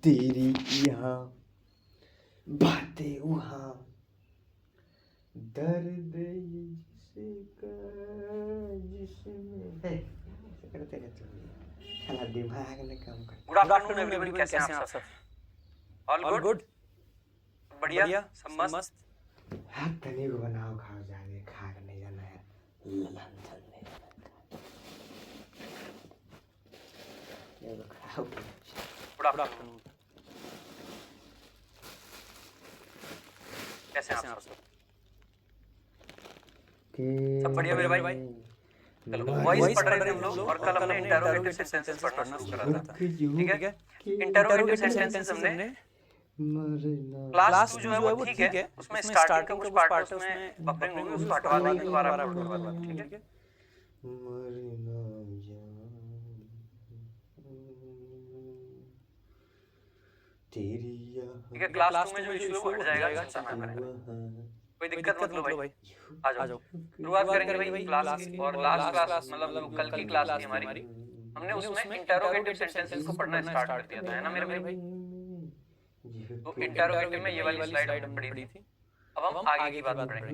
तेरी यहाँ बातें वहाँ, दर्द जिसका जिसमें है, ऐसे करते रहते हो। साला दिमाग ने काम कर। गुड आफ्टरनून एवरीवन, कैसे हैं आप सब? ऑल गुड, बढ़िया, सब मस्त। हाथ तनी को बनाओ, खाओ, जाने खा कर नहीं जाना है, ललन नहीं जाना है, ये खाओ। गुड आफ्टरनून, कैसे हैं आप सब? सब बढ़िया मेरे भाई। कल वॉइस पढ़ रहे थे हम लोग और कल हमने इंटरोगेटिव सेंटेंसेस पढ़ना शुरू करा था, ठीक है? इंटरोगेटिव सेंटेंसेस हमने क्लास 2 जो है वो ठीक है, उसमें स्टार्टिंग का कुछ पार्ट है, उसमें बफरिंग होगी, उसको हटवा देंगे, दोबारा करवा देंगे, ठीक है? ठीक है, क्लास 2 में जो इशू है वो हट जाएगा, चिंता ना करें, कोई दिक्कत मत लो भाई, आ जाओ। शुरुआत करेंगे भाई क्लास की, और लास्ट क्लास मतलब कल की क्लास थी हमारी, हमने उसमें इंटरोगेटिव सेंटेंसेस को पढ़ना स्टार्ट कर दिया था, है ना मेरे भाई? तो इंटरोगेटिव में ये वाली स्लाइड हमने पढ़ी थी। अब हम आगे की बात करेंगे,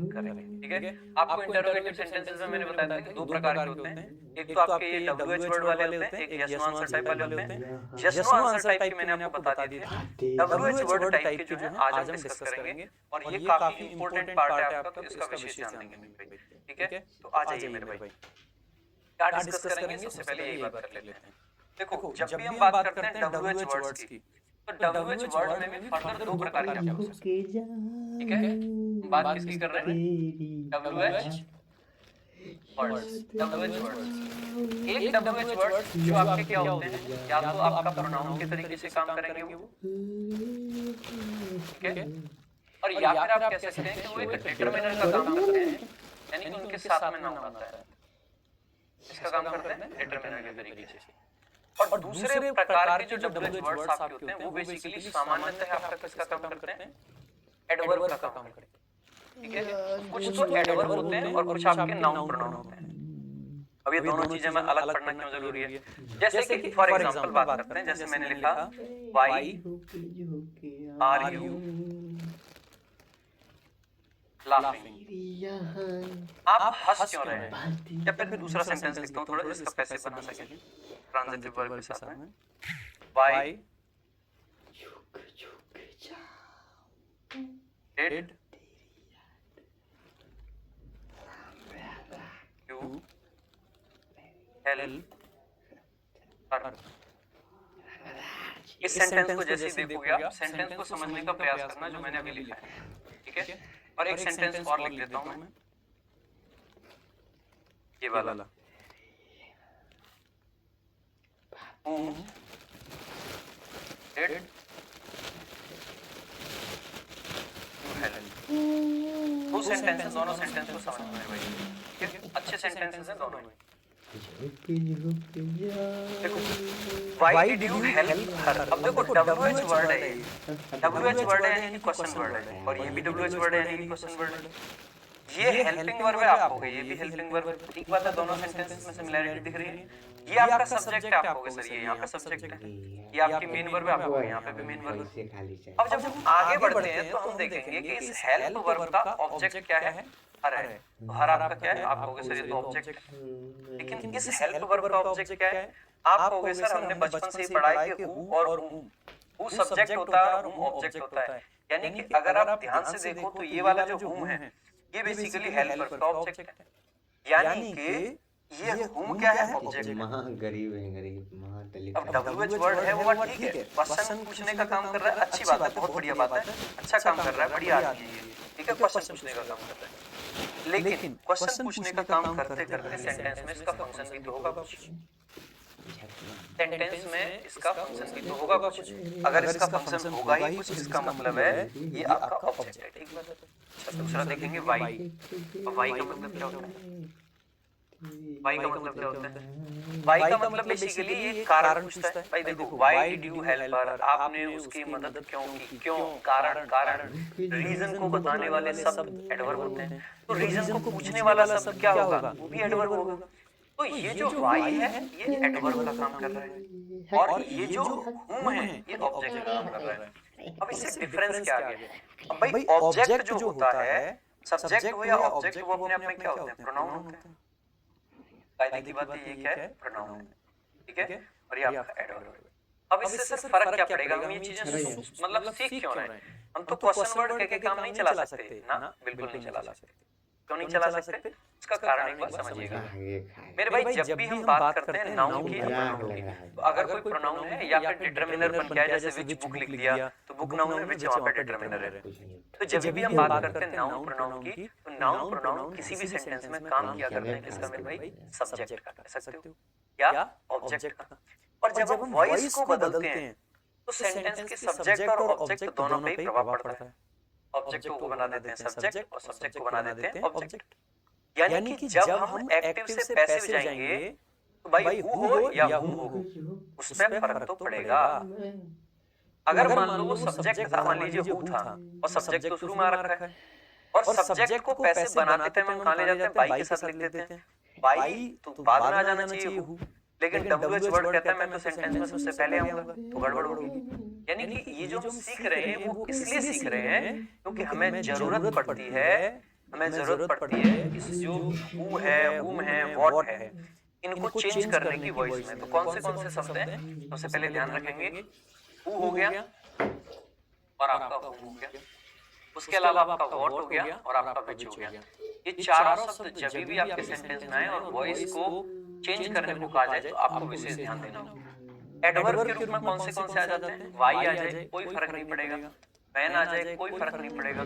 ठीक है? आपको इंटरोगेटिव सेंटेंसेस में मैंने बताया था कि दो प्रकार के होते हैं, एक तो आपके ये WH वर्ड वाले होते हैं, एक यस नो आंसर टाइप वाले होते हैं। यस नो आंसर टाइप के मैंने आपको बता दिए थे। WH वर्ड टाइप के जो है आज हम डिस्कस करेंगे, और ये काफी इंपॉर्टेंट पार्ट है आपका, तो इसका विशेष ध्यान देंगे मेरे भाई, ठीक है? तो आ जाइए मेरे भाई, क्या डिस्कस करेंगे? सबसे पहले यही बात कर लेते हैं। देखो, जब भी हम बात करते हैं WH वर्ड्स की, तो WH वर्ड में भी फर्दर दो प्रकार के हो सकते हैं, ठीक है? बात किसकी कर रहे हैं? WH words. WH वर्ड्स, एक WH वर्ड्स जो आपके क्या होते हैं, या तो आपका प्रोनाउन के तरीके से काम करेंगे वो, ठीक है? और या फिर आप कह सकते हैं कि वो एक डिटरमिनर का काम करते हैं, यानी कि उनके साथ में नाउन आता है, इसका काम करते हैं डिटरमिनर के तरीके से। और दूसरे प्रकार के जो WH वर्ड्स आपके होते हैं वो बेसिकली सामान्यतः आपका किसका काम करते हैं? एडवर्ब का काम करते हैं, ठीक है? कुछ तो एडवर्ब होते हैं और कुछ आपके नाउन प्रोनाउन होते हैं। अब ये दोनों चीजें मैं अलग पढ़ना क्यों जरूरी है? जैसे कि फॉर एग्जांपल बात करते हैं, जैसे मैंने लिखा व्हाई आर यू लाफिंग, आप हंस क्यों रहे हैं? या फिर दूसरा सेंटेंस लिखता हूँ, थोड़ा इसका पैसे बना सके ट्रांजिटिव वर्ब के साथ में, why did you help her. इस सेंटेंस को जैसे ही देखोगे आप, सेंटेंस को समझने का प्रयास करना जो मैंने अभी लिखा है, ठीक है? और एक सेंटेंस और लिख देता हूं मैं, ये वाला, डिड दो सेंटेंसेस, दोनों सेंटेंस को समझ में भाई, ठीक है? अच्छे सेंटेंसेस हैं दोनों में। देखो, why did you help her, अब देखो WH वर्ड है, WH वर्ड है यानी क्वेश्चन वर्ड है, और ये भी WH वर्ड है यानी क्वेश्चन वर्ड है। ये हेल्पिंग वर्ब है आप हो गए, ये भी हेल्पिंग वर्ब है, ठीक बात है? दोनों सेंटेंसेस में सिमिलरिटी दिख रही है। ये आपका सब्जेक्ट है आप हो गए, सर ये यहाँ पे सब्जेक्ट है, ये आपकी मेन वर्ब है आप हो गए, यहाँ पे भी मेन वर्ब है। अब जब हम आगे बढ़ते हैं तो हम देखेंगे कि इस हेल्प वर्ब का ऑब्जेक्ट क्या है? हर है। तो हर आपका क्या है? आप कहोगे सर ये तो ऑब्जेक्ट है, लेकिन इस हेल्प वर्ब का ऑब्जेक्ट क्या है? आप कहोगे सर हमने बचपन से ही पढ़ा है कि हु और हु सब्जेक्ट होता है और हु ऑब्जेक्ट होता है, यानी कि अगर आप ध्यान से देखो तो ये वाला जो हुम है ये बेसिकली हेल्प वर्ब का ऑब्जेक्ट है, यानी कि ये हुम क्या है? ऑब्जेक्ट है। महा गरीब है, गरीब महा दलित। अब WH वर्ड है वो ठीक है, क्वेश्चन पूछने का काम कर रहा है, अच्छी बात है, बहुत बढ़िया बात है, अच्छा काम कर रहा है, बढ़िया आदमी है, ठीक है? क्वेश्चन पूछने का काम कर रहा है, लेकिन क्वेश्चन पूछने का काम करते करते सेंटेंस में इसका फंक्शन भी तो होगा कुछ, सेंटेंस में इसका फंक्शन भी तो होगा कुछ। अगर इसका फंक्शन होगा ही कुछ, इसका मतलब है ये आपका ऑब्जेक्ट है, ठीक बात है? अच्छा, दूसरा देखेंगे व्हाई। अब व्हाई का मतलब क्या होता है? व्हाई का मतलब क्या होता है? व्हाई का मतलब बेसिकली ये कारण पूछता है। भाई देखो, why did you help her, आपने उसकी मदद क्यों की? क्यों? कारण, कारण रीजन को बताने वाले शब्द एडवर्ब होते हैं, तो रीजन को पूछने वाला शब्द क्या होगा? वो भी एडवर्ब होगा। तो ये जो वाई है ये एडवर्ब का काम कर रहा है और ये जो हुम है ये ऑब्जेक्ट का काम कर रहा है। अब इससे डिफरेंस क्या आ गया? अब भाई ऑब्जेक्ट जो होता है, सब्जेक्ट हो या ऑब्जेक्ट, वो अपने आप में क्या होते हैं? प्रोनाउन होते हैं। कायदे की बात ये क्या है? प्रोनाउन है, ठीक है, और ये आपका एडवर्ब है। अब इससे सर फर्क क्या पड़ेगा? हम ये चीजें मतलब सीख क्यों रहे हैं? हम तो क्वेश्चन वर्ड कह के काम नहीं चला सकते ना, बिल्कुल नहीं चला सकते। क्यों नहीं चला सकते? उसका कारण एक बार समझिएगा मेरे भाई। जब भी हम बात करते हैं नाउन की, तो अगर कोई प्रोनाउन है या फिर डिटरमिनर बन गया, जैसे विच बुक लिख दिया तो बुक नाउन है, विच वहां पे डिटरमिनर है। तो जब भी हम बात करते हैं नाउन प्रोनाउन की, तो नाउन प्रोनाउन किसी भी सेंटेंस में काम किया करते हैं किसका मेरे भाई? सब्जेक्ट का, कह सकते हो, या ऑब्जेक्ट का। और जब हम वॉइस को बदलते हैं तो सेंटेंस के सब्जेक्ट और ऑब्जेक्ट दोनों पे ही प्रभाव पड़ता है। ऑब्जेक्ट को बना देते हैं सब्जेक्ट और सब्जेक्ट को बना देते हैं ऑब्जेक्ट। यानी कि जब हम एक्टिव से पैसिव जाएंगे तो भाई हु हो या हुम हो, उसमें फर्क तो पड़ेगा। अगर मान लो वो सब्जेक्ट था, मान लीजिए हु था और सब्जेक्ट तो शुरू में आ रखा है, और सब्जेक्ट को पैसिव बनाते थे हम कहां ले जाते हैं? बाई के साथ लिख देते हैं। बाई तो बाद में आ जाना चाहिए हु, लेकिन डब्ल्यूएच वर्ड कहता है मैं तो सेंटेंस में सबसे पहले आऊंगा, तो गड़बड़ होगी। यानी कि ये जो हम सीख रहे हैं वो इसलिए सीख रहे हैं क्योंकि हमें जरूरत पड़ती है, हमें जरूरत पड़ती है इस जो हु है, हुम है, व्हाट है, इनको चेंज करने की वॉइस में। तो कौन से शब्द हैं? सबसे पहले ध्यान रखेंगे हु हो गया और आपका हुम हो गया, उसके अलावा आपका व्हाट हो गया और आपका विच हो गया। ये चारों शब्द जब भी आपके सेंटेंस में आए और वॉइस को चेंज करने को कहा जाए तो आपको विशेष ध्यान देना होगा। एडवर्ब के रूप में कौन से आ जाते हैं? वाई आ जाए कोई फर्क नहीं पड़ेगा, वैन आ जाए कोई फर्क नहीं पड़ेगा,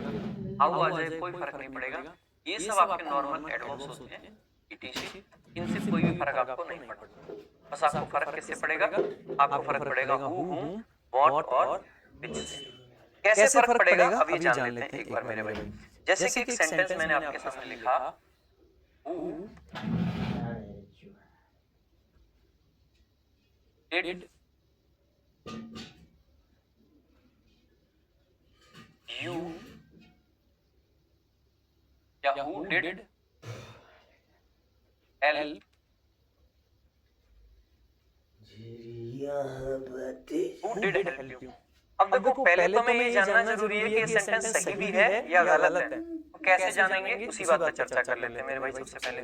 हाउ आ जाए कोई फर्क नहीं पड़ेगा। ये सब आपके नॉर्मल एडवर्ब्स होते हैं, ईटीसी, इनसे कोई भी फर्क आपको नहीं पड़ता। बस आपको फर्क किससे पड़ेगा? आपको फर्क पड़ेगा हु, हुम, व्हाट और विच से। कैसे फर्क पड़ेगा अभी जान लेते हैं एक बार मेरे भाई। जैसे कि एक सेंटेंस मैंने आपके सामने लिखा, हु डिड यू, या who did help, who did help you. अब देखो पहले तो हमें ये जानना जरूरी है कि ये सेंटेंस सही भी है या गलत है। तो कैसे जानेंगे उसी बात पर चर्चा कर लेते हैं मेरे भाई। सबसे पहले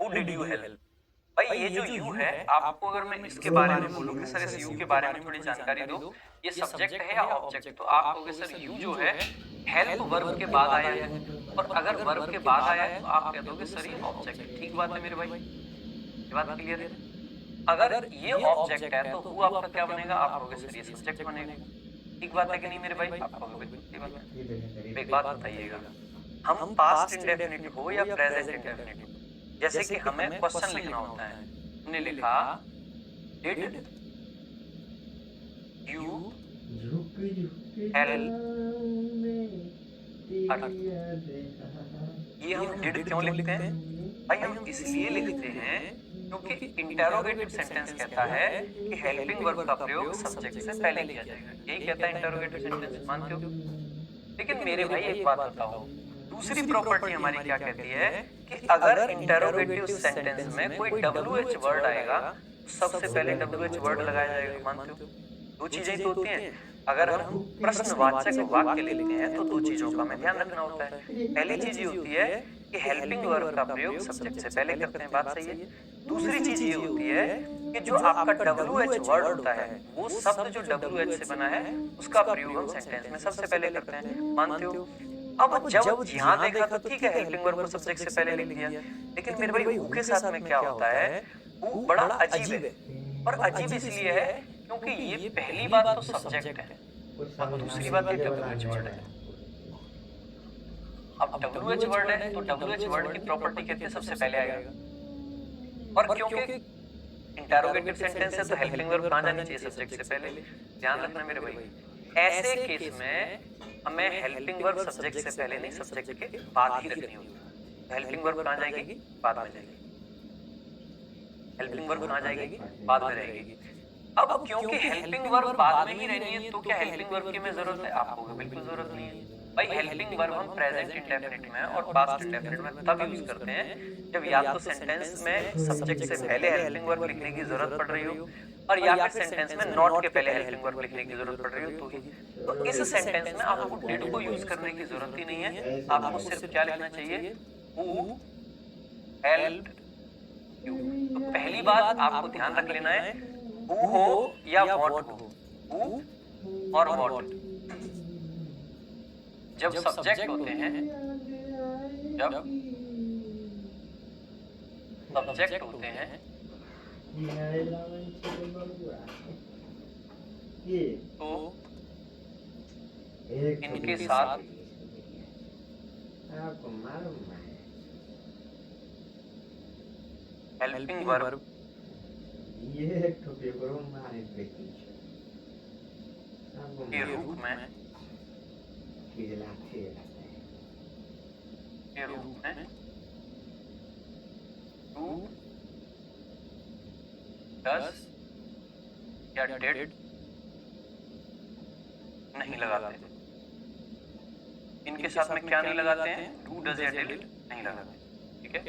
हु डिड यू हेल्प। भाई ये जो यू है, आपको अगर मैं इसके बारे में बोलूं कि सर इस यू के बारे में थोड़ी जानकारी दो, ये सब्जेक्ट है या ऑब्जेक्ट, तो आप कहोगे सर यू जो है हेल्प वर्ब के बाद आया है, और अगर वर्ब के बाद आया है तो आप कह दोगे सर ये ऑब्जेक्ट है। ठीक बात है मेरे भाई, ये बात क्लियर है। अगर ये ऑब्जेक्ट है तो हु आपका क्या बनेगा? आप कहोगे सर ये सब्जेक्ट बनेगा। ठीक बात है कि नहीं मेरे भाई? आप कहोगे बिल्कुल ठीक बात है। एक बात बताइएगा, हम पास्ट इंडेफिनिट हो या प्रेजेंट इंडेफिनिट, जैसे कि हमें क्वेश्चन लिखना होता है, हमने लिखा डिड यू हेल्प, ये हम डिड क्यों लिखते हैं भाई? हम इसलिए लिखते हैं क्योंकि इंटरोगेटिव सेंटेंस कहता है कि हेल्पिंग वर्ब का प्रयोग सब्जेक्ट से पहले किया जाएगा। यही कहता है इंटरोगेटिव सेंटेंस, मानते हो? लेकिन मेरे भाई एक बात बताओ, दूसरी प्रॉपर्टी हमारी क्या कहती है कि अगर इंटरोगेटिव सेंटेंस में कोई WH वर्ड आएगा तो सबसे पहले WH वर्ड लगाया जाएगा, मानते हो? दो चीजें तो होती हैं। अगर हम प्रश्नवाचक वाक्य लेते हैं तो दो चीजों का हमें ध्यान रखना होता है। पहली चीज ये होती है कि हेल्पिंग वर्ब का प्रयोग सब्जेक्ट से पहले करते हैं, बात सही है। दूसरी चीज ये होती है कि जो आपका WH वर्ड होता है वो शब्द जो WH से बना है उसका प्रयोग हम सेंटेंस में सबसे पहले करते हैं, मानते हो? अब जब यहाँ देखा तो ठीक है हेल्पिंग वर्ब को सब्जेक्ट से पहले लिख दिया, लेकिन मेरे भाई हु के साथ में क्या होता है? हु बड़ा अजीब है, और अजीब इसलिए है क्योंकि ये पहली बात तो सब्जेक्ट है और दूसरी बात ये WH वर्ड है। अब WH वर्ड है तो WH वर्ड की प्रॉपर्टी कहते हैं सबसे पहले आएगा, और क्योंकि इंटरोगेटिव सेंटेंस है तो हेल्पिंग वर्ब कहां जानी चाहिए? सब्जेक्ट से पहले। ध्यान रखना मेरे भाई, ऐसे केस में हमें हेल्पिंग वर्ब सब्जेक्ट से पहले नहीं, सब्जेक्ट के बाद ही रखनी होगी। हेल्पिंग वर्ब कहां जाएगी? बाद में जाएगी। हेल्पिंग वर्ब कहां जाएगी? बाद में रहेगी। अब क्योंकि हेल्पिंग वर्ब बाद में ही रहनी है तो क्या हेल्पिंग वर्ब की हमें जरूरत है? आपको बिल्कुल जरूरत नहीं है। भाई हेल्पिंग वर्ब हम प्रेजेंट इंडेफिनिट में और पास्ट इंडेफिनिट में तब यूज करते हैं जब या तो सेंटेंस में सब्जेक्ट से पहले हेल्पिंग वर्ब लिखने की जरूरत पड़ रही हो और या फिर सेंटेंस में नॉट के पहले हेल्पिंग वर्ब लिखने की जरूरत पड़ रही हो तो ही। तो इस सेंटेंस में आपको डिड को यूज करने की जरूरत ही नहीं है, आपको सिर्फ क्या लिखना चाहिए, हु हेल्प्ड यू। तो पहली बात आपको ध्यान रख लेना है, हु हो या व्हाट हो, हु और व्हाट जब सब्जेक्ट होते हैं, जब सब्जेक्ट होते हैं तो इनके साथ हेल्पिंग वर्ब के रूप में टू डस या डिड नहीं लगाते। इनके साथ में क्या नहीं लगाते हैं, टू डस या डिड नहीं लगाते, ठीक है,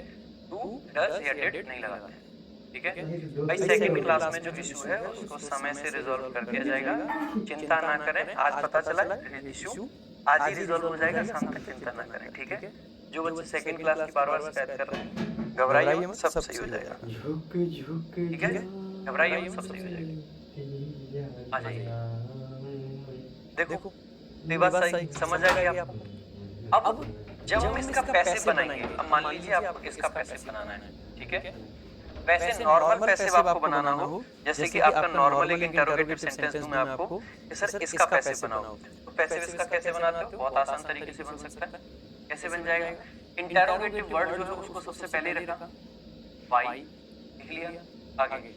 टू डस या डिड नहीं लगाते, ठीक है भाई। सेकंड क्लास में जो इशू है उसको समय से रिजॉल्व कर दिया जाएगा, चिंता ना करें। आज पता चला इशू आज ही रिजॉल्व हो जाएगा, शाम तक चिंता ना करें, ठीक है। जो बच्चे सेकंड क्लास की बार-बार शिकायत कर रहे हैं, घबराइए मत, सब सही हो जाएगा, ठीक है, घबराइए मत, सब सही हो जाएगा। आ जाइए, देखो ये बात सही समझ आ गई आपको। अब जब हम इसका पैसे बनाएंगे, अब मान लीजिए आपको इसका पैसे बनाना है, ठीक है, वैसे नॉर्मल पैसे आपको बनाना हो, जैसे कि आपका नॉर्मल एक इंटरोगेटिव सेंटेंस दूं मैं आपको कि सर इसका पैसे बनाओ, तो पैसे इसका कैसे बनाते हो, बहुत आसान तरीके से बन सकता है। कैसे बन जाएगा, इंटरोगेटिव वर्ड जो है उसको सबसे पहले रखा, वाई लिख लिया, आगे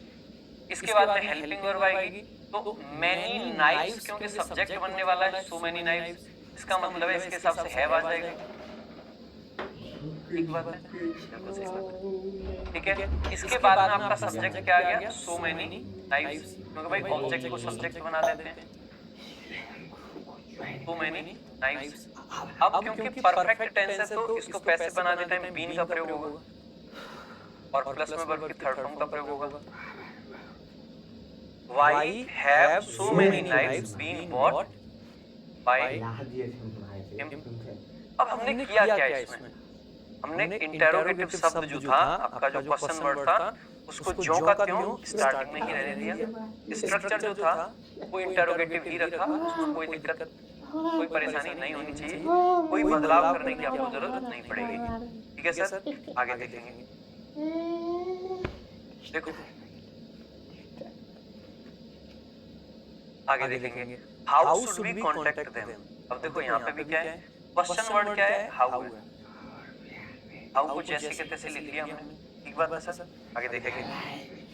इसके बाद में हेल्पिंग वर्ब आएगी, तो मैनी नाइफ्स क्योंकि सब्जेक्ट बनने वाला है, सो मैनी नाइफ्स, इसका मतलब है इसके हिसाब से हैव आ जाएगा, ठीक बात है, बिल्कुल सही बात है, ठीक है। इसके बाद में आपका सब्जेक्ट क्या आ गया, सो मैनी नाइफ्स, क्योंकि भाई ऑब्जेक्ट को सब्जेक्ट बना देते हैं, सो मैनी नाइफ्स। अब क्योंकि परफेक्ट टेंस है तो इसको पैसे बनाने टाइम बीन का प्रयोग होगा और प्लस में वर्ब की थर्ड फॉर्म का प्रयोग होगा। Why have so many knives been bought by him? अब हमने किया क्या इसमें, हमने इंटरोगेटिव शब्द जो था आपका, जो क्वेश्चन वर्ड था, उसको ज्यों का त्यों स्टार्टिंग में ही रहने दिया। स्ट्रक्चर जो था वो इंटरोगेटिव ही रखा, उसमें कोई दिक्कत, कोई परेशानी नहीं होनी चाहिए, कोई बदलाव करने की आपको जरूरत नहीं पड़ेगी, ठीक है सर। आगे देखेंगे, देखो आगे देखेंगे, how should we contact them. अब देखो यहाँ पे भी क्या है, क्वेश्चन वर्ड क्या है, हाउ है, हाउ को जैसे के तैसे लिख लिया हमने, ठीक बात है सर। आगे देखेंगे,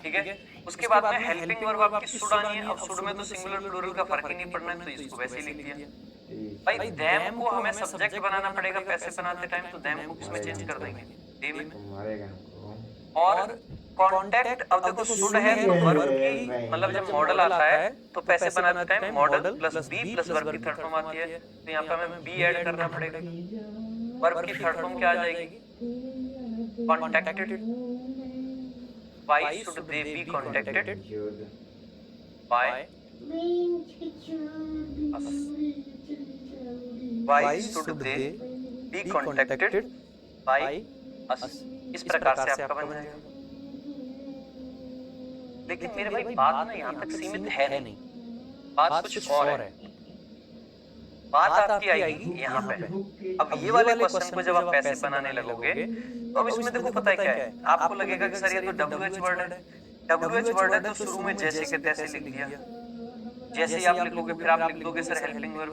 ठीक है। उसके बाद में हेल्पिंग वर्ब आपकी शुड आनी है। अब शुड में तो सिंगुलर प्लूरल का फर्क ही नहीं पड़ना है, तो इसको वैसे ही लिख दिया। भाई देम को हमें सब्जेक्ट बनाना पड़ेगा पैसे बनाते टाइम, तो देम को किसमें चेंज कर देंगे, दे में। और कॉन्टेक्ट, अब देखो शुड है तो वर्ब की मतलब जब मॉडल आता है तो पैसे बनाते time model plus be plus verb की थर्ड फॉर्म आती है, तो यहाँ पे हमें बी ऐड करना पड़ेगा। वर्ब की थर्ड फॉर्म क्या आ जाएगी, contacted. Why should they B contacted by us, why should they B contacted by us. इस प्रकार से आपका बन जाएगा। लेकिन मेरे भाई बात ना यहाँ तक सीमित है नहीं, बात कुछ और है। बात आपकी आएगी यहाँ पे। अब ये वाले क्वेश्चन को जब आप पैसे बनाने लगोगे तो अब इसमें देखो पता है क्या है, आपको लगेगा कि सर ये तो WH वर्ड है, WH वर्ड है तो शुरू में जैसे के तैसे लिख दिया। जैसे ही आप लिखोगे फिर आप लिख दोगे सर हेल्पिंग वर्ब।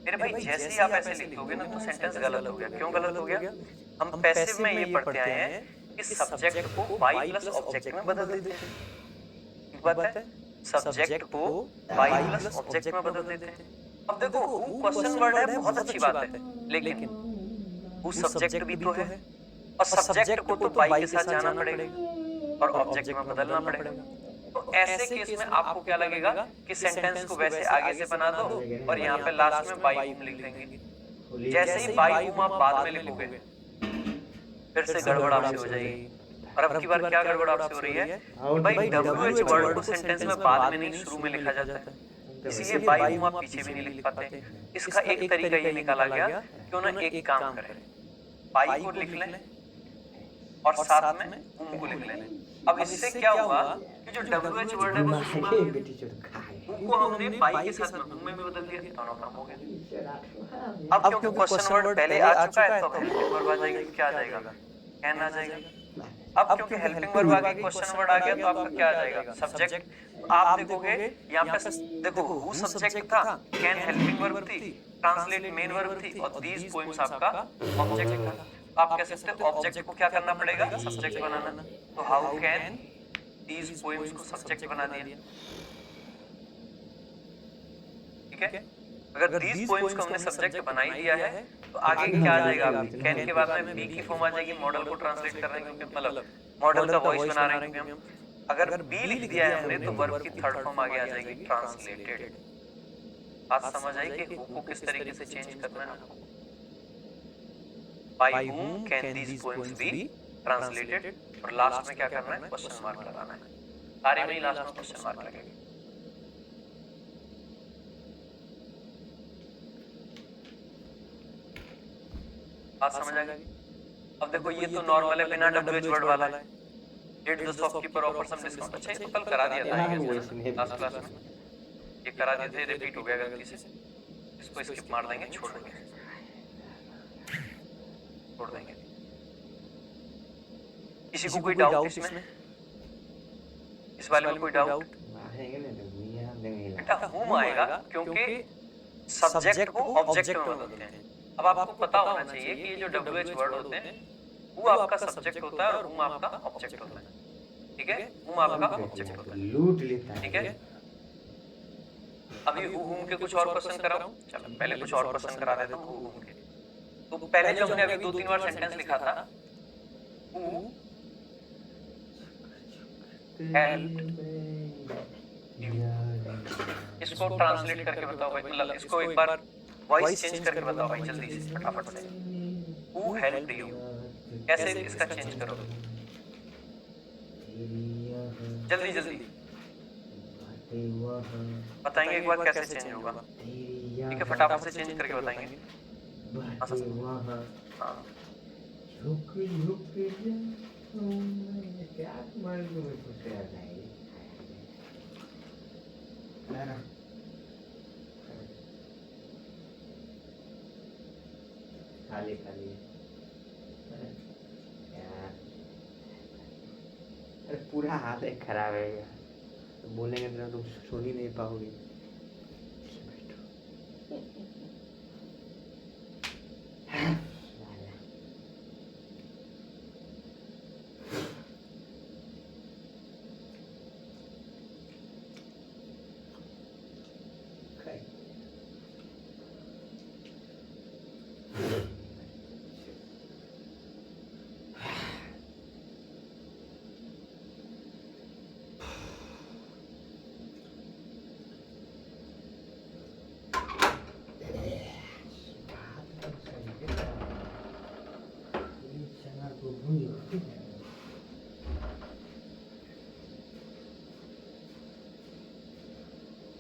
मेरे भाई जैसे ही आप ऐसे लिख दोगे ना तो सेंटेंस गलत हो गया। क्यों गलत हो गया, हम पैसिव में ये पढ़ते आए हैं कि सब्जेक्ट को बाई प्लस ऑब्जेक्ट में बदल देते हैं। बात है, सब्जेक्ट को बाई प्लस ऑब्जेक्ट में बदल देते हैं। अब देखो हु क्वेश्चन वर्ड है, बहुत अच्छी बात है, लेकिन हु सब्जेक्ट भी तो है और सब्जेक्ट को तो बाई के साथ जाना पड़ेगा और ऑब्जेक्ट में बदलना पड़ेगा। तो ऐसे केस में आपको क्या लगेगा कि सेंटेंस को वैसे आगे से बना दो और यहाँ पे लास्ट में बाई लिख देंगे। जैसे ही बाई हूं आप बाद में लिखोगे फिर से गड़बड़ आपसे हो जाएगी। और अब की बार क्या गड़बड़ आपसे हो रही है कि भाई WH वर्ड को सेंटेंस में बाद में नहीं शुरू में लिखा जाता है, इसलिए बाई हूं आप पीछे भी नहीं लिख पाते। इसका एक तरीका ये निकाला गया कि उन्होंने एक काम करें, बाई को लिख लें और साथ में हूं को लिख लें। अब इससे क्या हुआ कि जो WH वर्ड है वो शुरू में बेटी चोर खाए को हमने बाई के साथ में हूं में भी बदल दिया, दोनों काम हो गया। अब क्योंकि क्वेश्चन वर्ड पहले आ चुका है तो अब हेल्पिंग वर्ब आ जाएगा, क्या आ जाएगा, कैन आ जाएगा। अब क्योंकि हेल्पिंग वर्ब आ गई, क्वेश्चन वर्ड आ गया तो आपका क्या आ जाएगा, सब्जेक्ट। आप देखोगे यहाँ पे देखो हु सब्जेक्ट था, कैन हेल्पिंग वर्ब थी, ट्रांसलेट मेन वर्ब थी और दीज पोएम्स आपका ऑब्जेक्ट था। आप कह सकते हो ऑब्जेक्ट को क्या करना पड़ेगा, सब्जेक्ट बनाना। तो हाउ कैन दीज पोएम्स को सब्जेक्ट बना दिया, ठीक है। अगर दीज पोएम्स को हमने सब्जेक्ट बना ही दिया है तो आगे क्या आ जाएगा, कैन के बाद में बी की फॉर्म आ जाएगी, मॉडल को ट्रांसलेट कर रहे हैं क्योंकि मतलब मॉडल का वॉइस बना रहे हैं क्योंकि हम अगर बी लिख दिया है हमने तो वर्ब की थर्ड फॉर्म आगे आ जाएगी ट्रांसलेटेड। बात समझ आई कि हु को किस तरीके से चेंज करना है। By whom can these poems be translated, और लास्ट में क्या करना है, क्वेश्चन मार्क लगाना है। सारे में ही लास्ट में क्वेश्चन मार्क लगेगा। बात समझ आ गई। अब देखो ये तो नॉर्मल है, बिना WH वर्ड वाला है। Did the shopkeeper offer some discount, अच्छा इसको कल करा दिया था लास्ट क्लास में, ये करा दिए थे, रिपीट हो गया गलती से, इसको स्किप मार देंगे, छोड़ देंगे। किसी को कोई डाउट इसमें, इस वाले में कोई डाउट? बेटा हुम आएगा क्योंकि सब्जेक्ट को ऑब्जेक्ट में बदलते हैं। अब आपको पता होना चाहिए कि ये जो WH वर्ड होते हैं वो आपका सब्जेक्ट होता है और हुम आपका ऑब्जेक्ट होता है, ठीक है। हुम आपका ऑब्जेक्ट होता है, लूट लेता है, ठीक है। अभी हुम के कुछ और क्वेश्चन कराऊं, चलो पहले कुछ और क्वेश्चन करा देता हूं हुम के। तो पहले जो हमने अभी 2-3 बार सेंटेंस लिखा था, हु हेल्प्ड यू, इसको ट्रांसलेट करके बताओ भाई, मतलब इसको एक बार वॉइस चेंज करके बताओ भाई जल्दी से, फटाफट से। हु हेल्प्ड यू, कैसे इसका चेंज करोगे, जल्दी जल्दी बताएंगे एक बार कैसे चेंज होगा, ठीक है, फटाफट से चेंज करके बताएंगे। हाँ खाली खाली अरे पूरा हाथ एक खराब है, बोलेंगे तो तुम सुन ही नहीं पाओगे।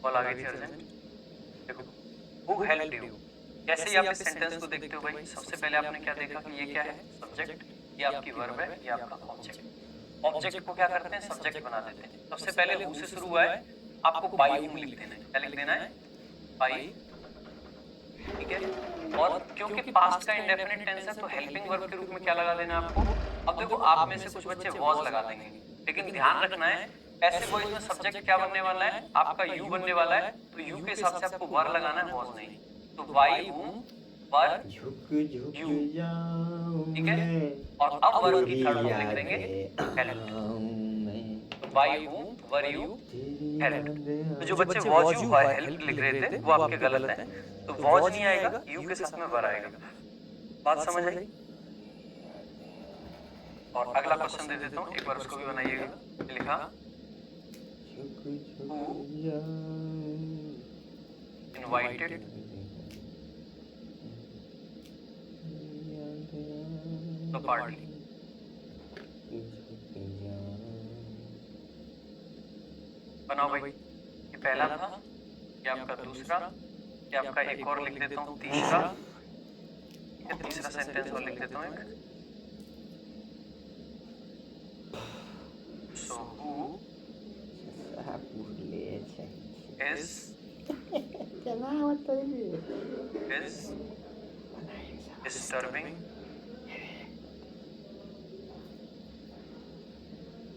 कॉल आ गई थी अर्जेंट। देखो हु हेल्प्ड यू, जैसे ही आप इस सेंटेंस को देखते हो भाई, सबसे पहले आपने क्या देखा कि ये क्या है, सब्जेक्ट, ये आपकी वर्ब है, ये आपका ऑब्जेक्ट। ऑब्जेक्ट को क्या करते हैं, सब्जेक्ट बना देते हैं। सबसे पहले हु से शुरू हुआ है, आपको बाय हुम लिख देना है, क्या लिख देना है, बाय, ठीक है। और क्योंकि पास्ट का इंडेफिनिट टेंस है तो हेल्पिंग वर्ब के रूप में क्या लगा देना है आपको। अब देखो आप में से कुछ बच्चे वॉज लगा देंगे, लेकिन ध्यान रखना है ऐसे वॉइस में सब्जेक्ट क्या बनने वाला है, आपका यू बनने वाला है, तो यू के हिसाब से आपको वर लगाना है, वॉज नहीं। तो बाय हुम वर यू, ठीक है। और अब वर्ब की थर्ड फॉर्म लिख देंगे हेल्प्ड, तो बाय हुम वर यू हेल्प्ड। तो जो बच्चे वॉज यू वर हेल्प लिख रहे थे वो आपके गलत है, तो वॉज नहीं आएगा, यू के साथ में वर आएगा। बात समझ आई। और अगला क्वेश्चन दे देता हूँ, एक बार उसको भी बनाइएगा। लिखा who invited द पार्टी। बनाओ भाई, ये पहला था, ये आपका दूसरा, ये आपका एक और लिख देता हूँ तीसरा, ये तीसरा सेंटेंस और लिख देता हूँ एक। So who is disturbing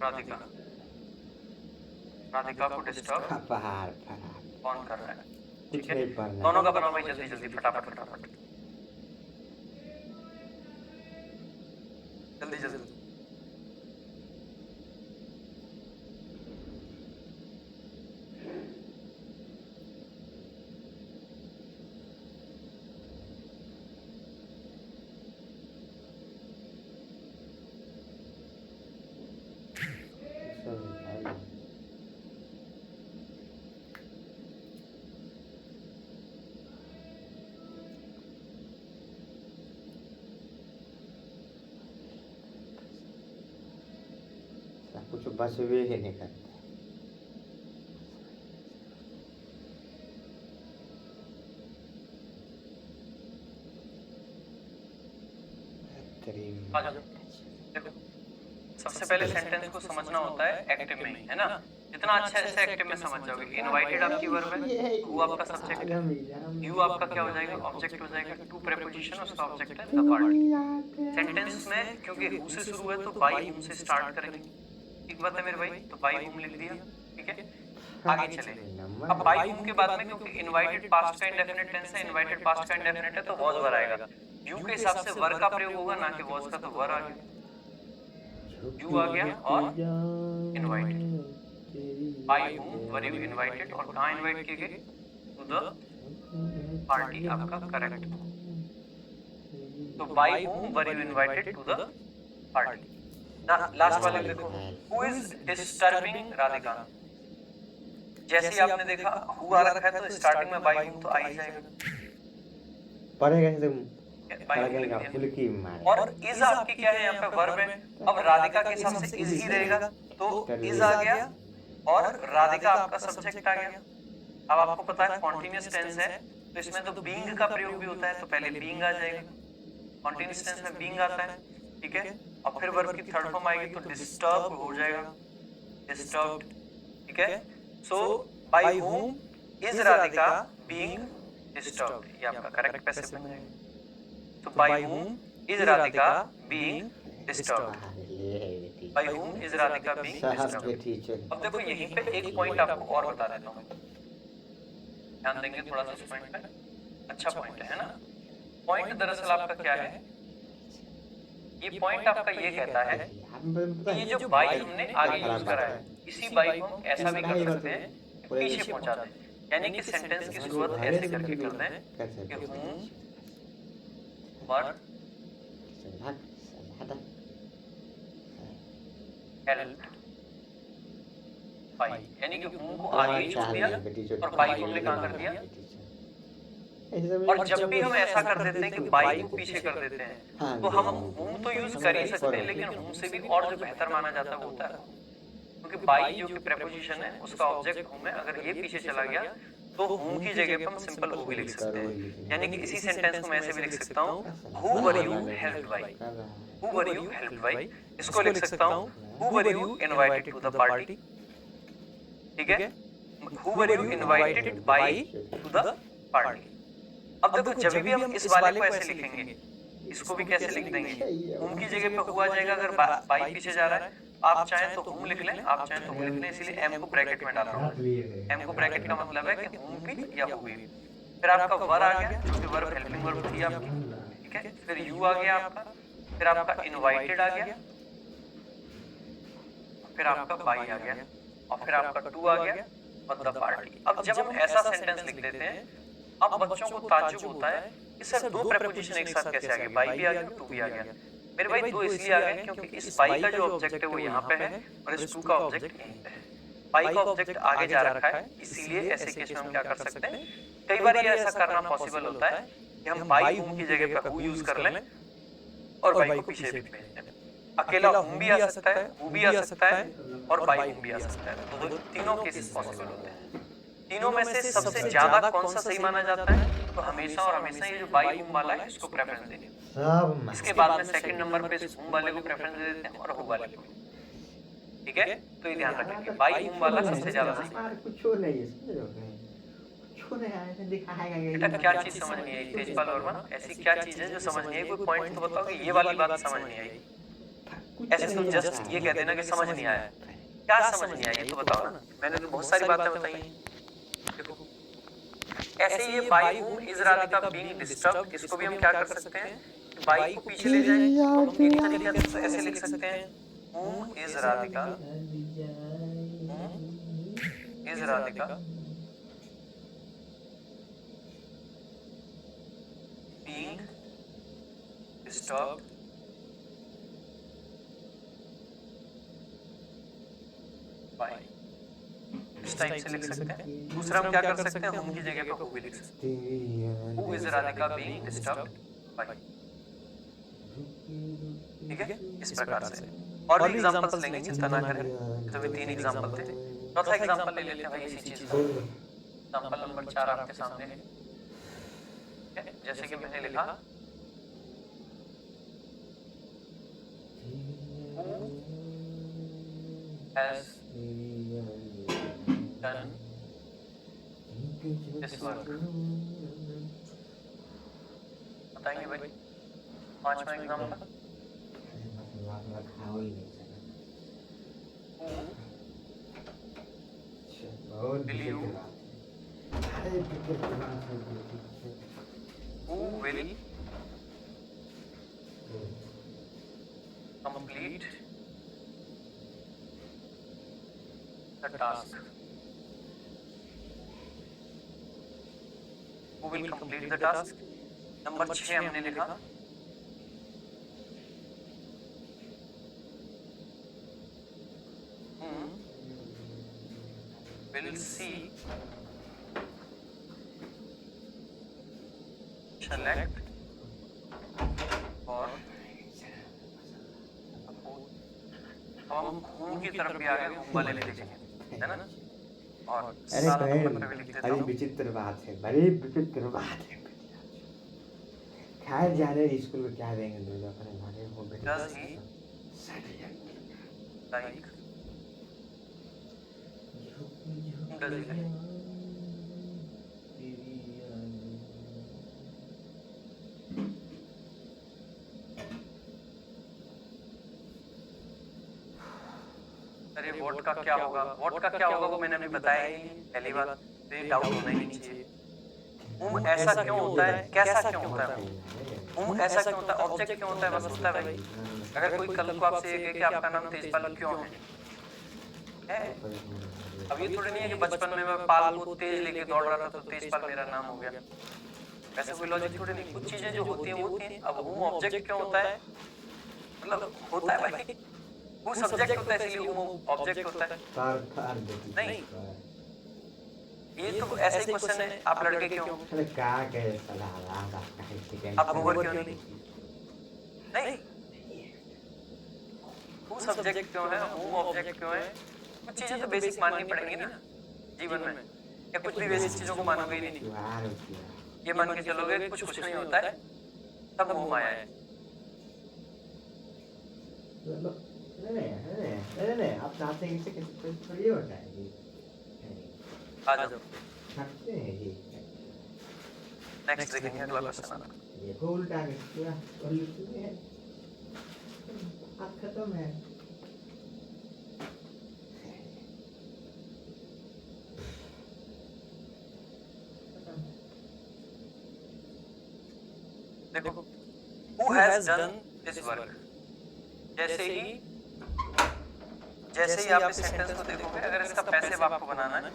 Radhika? Radhika को डिस्टर्ब कौन कर रहा है? ठीक है, दोनों का बनाओ भाई जल्दी जल्दी, फटाफट फटाफट, जल्दी जल्दी। कुछ बस वे ही नहीं करते। देखो, सबसे पहले सेंटेंस को समझना होता है एक्टिव में, है ना? जितना अच्छा से एक्टिव में समझ जाओगे। इनवाइटेड आपकी वर्ब है, वो आपका सब्जेक्ट है, यू आपका क्या हो जाएगा? ऑब्जेक्ट हो जाएगा। टू प्रीपोजिशन, उसका ऑब्जेक्ट है द पार्टी। सेंटेंस में क्योंकि हु से शुरू है तो बाई हुम से स्टार्ट करेंगे। एक बात है मेरे भाई, तो बाई हुम लिख दिया, ठीक है, आगे चले। अब बाई हुम के बाद में क्योंकि इनवाइटेड पास्ट का इंडेफिनिट टेंस है, इनवाइटेड पास्ट का इंडेफिनिट है, तो वॉज वर आएगा। यू के हिसाब से वर का प्रयोग होगा, ना कि वॉज का, तो वर आ गया, यू आ गया और invited. By whom were you invited, और कहाँ इनवाइट किए गए? टू द पार्टी, आपका करेक्ट। तो by whom were you invited to the party. Last वाले देखो, हु इज डिस्टर्बिंग राधिका। जैसे ही आपने देखा हु आ रखा है तो स्टार्टिंग में बाई हुम तो आ ही जाएगा, पढ़ेगा तो पढ़ेगा फुल की मार। और इज आपकी क्या है? यहाँ पे वर्ब है। अब राधिका के हिसाब से इज ही रहेगा, तो इज आ गया और राधिका आपका सब्जेक्ट आ गया। अब आपको पता है कॉन्टिन्यूअस टेंस है, तो इसमें तो बीइंग का प्रयोग भी होता है, तो पहले बीइंग आ जाएगा। कॉन्टिन्यूअस टेंस में बीइंग आता है, ठीक है, और फिर वर्ब की थर्ड फॉर्म आएगी तो डिस्टर्ब हो जाएगा, डिस्टर्ब्ड, ठीक है। So by whom is Radhika being disturbed, ये आपका करेक्ट पैसिव बन जाएगा। तो by whom is Radhika being disturbed, by whom is Radhika being disturbed. अब देखो यहीं पे एक पॉइंट आपको और बता देता हूँ, ध्यान देंगे थोड़ा सा इस पॉइंट पे, अच्छा पॉइंट है ना। पॉइंट दरअसल आपका क्या है? ये पॉइंट आपका ये कहता है कि ये जो बाई हमने आगे यूज करा है, इसी बाई को हम ऐसा भी कर सकते हैं कि पीछे पहुंचा दें, यानी कि सेंटेंस की शुरुआत ऐसे करके कर दें कि हूं वर हेल्प बाई, यानी कि हूं को आगे यूज किया और बाई को हमने कहां कर दिया। और जब भी हम ऐसा कर देते हैं कि बाई को पीछे कर देते हैं, तो हम हूं तो यूज कर ही सकते हैं, लेकिन हूं से भी और जो बेहतर माना जाता है वो होता है, क्योंकि बाई जो कि प्रीपोजिशन है उसका ऑब्जेक्ट हूं है, अगर ये पीछे चला गया तो हूं की जगह पे हम सिंपल हु भी लिख सकते हैं। यानी कि इसी सेंटेंस को मैं ऐसे भी लिख सकता हूं, who were you helped by, who were you helped by. इसको लिख सकता हूं, who were you invited to the party, ठीक है, who were you invited by to the party. अब देखो जब भी हम इस वाले को ऐसे लिखेंगे, इसको भी कैसे लिख देंगे? हुम की जगह पे हुआ जाएगा, अगर बाई पीछे जा रहा है, आप चाहें तो हुम लिख लें, आप चाहें तो हुम लिख लें, इसीलिए एम को ब्रैकेट में डाल रहा हूं। एम को ब्रैकेट का मतलब है कि हुम भी या हु भी। फिर आपका वर आ गया, जो कि वर्ब हेल्पिंग वर्ब थी आपकी, ठीक है, फिर यू आ गया आपका, फिर आपका इनवाइटेड आ गया, फिर आपका बाई आ गया, और फिर आपका टू आ गया और द पार्टी। अब जब हम ऐसा सेंटेंस लिख देते हैं, अब बच्चों को ताज्जुब होता है कि सर दो प्रीपोजिशन एक साथ कैसे आ गए? बाई भी आ गया, टू भी आ गया। मेरे भाई दो इसलिए आ गए क्योंकि इस बाई का जो ऑब्जेक्ट है वो यहाँ पे है और इस टू का ऑब्जेक्ट यहीं पे है। बाई का ऑब्जेक्ट आगे जा रखा है, इसीलिए ऐसे केस में हम क्या कर सकते हैं, कई बार ये ऐसा करना पॉसिबल होता है कि हम बाई हुम की जगह पे हु यूज कर लें और बाई को पीछे भी भेज दें। अकेला हूं भी आ सकता है, वो भी आ सकता है और बाई हूं भी आ सकता है। तो तीनों केसेस पॉसिबल होते हैं। तीनों में से सबसे ज्यादा कौन सा सही माना जाता है? तो हमेशा और हमेशा ये जो बाई हूं वाला है इसको प्रेफरेंस देंगे। इसके बाद में सेकंड नंबर पे इस हूं वाले को प्रेफरेंस दे देते हैं और हूं वाले को। ठीक है, तो ये ध्यान रखेंगे, बाई हूं वाला सबसे ज्यादा सही है। कुछ नहीं है, समझ रहे हो? कुछ नहीं है, दिखाएगा बेटा क्या चीज समझ नहीं आई तेजपाल वर्मा? ऐसी क्या चीज है जो समझ नहीं आई? कोई पॉइंट तो बताओ कि ये वाली बात समझ नहीं आई। ऐसे तुम जस्ट ये कह देना कि समझ नहीं आया। क्या समझ नहीं आई ये तो बताओ ना। मैंने तो बहुत सारी बातें बताई। देखो ऐसे ये बाई हूं इज राधिका बीइंग डिस्टर्ब्ड, इसको भी हम क्या कर सकते हैं? बाई को पीछे ले जाएं तो हम एक तरीके से ऐसे लिख सकते हैं, हूं इज राधिका, हूं is Radhika being disturbed by, इस टाइप से लिख सकते हैं। दूसरा हम क्या कर सकते हैं? हम की जगह पर हु भी लिख सकते हैं, who is Radhika being disturbed by। ठीक है, इस प्रकार से और भी एग्जांपल्स लेंगे, चिंता ना करें। तो वे 3 एग्जांपल थे। चौथा एग्जांपल ले लेते हैं भाई इसी चीज का। एग्जांपल नंबर 4 आपके सामने है। जैसे कि मैंने लिखा who has done this work। बताएंगे भाई 5वां example, will you, who will complete the task, who will complete the task। Number 6 हमने लिखा will see, select और हम हूं की तरफ भी आगे हूं वाले ले लिखेंगे, है ना। और अरे विचित्र बात है, बड़ी विचित्र बात है। खैर जा रहे स्कूल में क्या देंगे लोग अपने भागे हो बेटा। Does he like, does he like, अरे वोट का क्या होगा? वोट का क्या होगा वो मैंने अभी बताया ही नहीं। पहली बात तो ये डाउट होना ही नहीं चाहिए। ऐसा क्यों होता है, कैसा क्यों होता है? ऐसा क्यों होता है, ऑब्जेक्ट क्यों होता है, बस होता है भाई। अगर कोई कल को आपसे ये कहे कि आपका नाम तेजपाल क्यों है? अब ये थोड़ी नहीं है कि बचपन में मैं पाल को तेज लेके दौड़ रहा था तो तेजपाल मेरा नाम हो गया। ऐसा कोई लॉजिक थोड़ी नहीं। कुछ चीजें जो होती हैं वो होती हैं। अब हूं ऑब्जेक्ट क्यों होता है? मतलब होता है भाई, वो सब्जेक्ट होता है इसलिए हूं ऑब्जेक्ट होता है। नहीं, ये तो ऐसा ही क्वेश्चन है, आप लड़के क्यों? अरे क्या कहे सलाह आप गोबर क्यों नहीं? नहीं, वो सब्जेक्ट क्यों है, वो ऑब्जेक्ट क्यों है? कुछ चीजें तो बेसिक माननी पड़ेंगी ना जीवन में, या कुछ भी बेसिक चीजों को मानोगे ही नहीं। ये मान के चलोगे कुछ नहीं होता है, सब मोह माया है। नहीं आप चाहते हैं कि थोड़ी होता है जी। आ जाओ सकते हैं जी। नेक्स्ट देखेंगे अगला क्वेश्चन आता ये को उल्टा किया और लिखते हैं आप खत्म है। देखो, who has done this work। जैसे ही आप इस सेंटेंस को देखोगे, अगर इसका पैसिव आपको बनाना है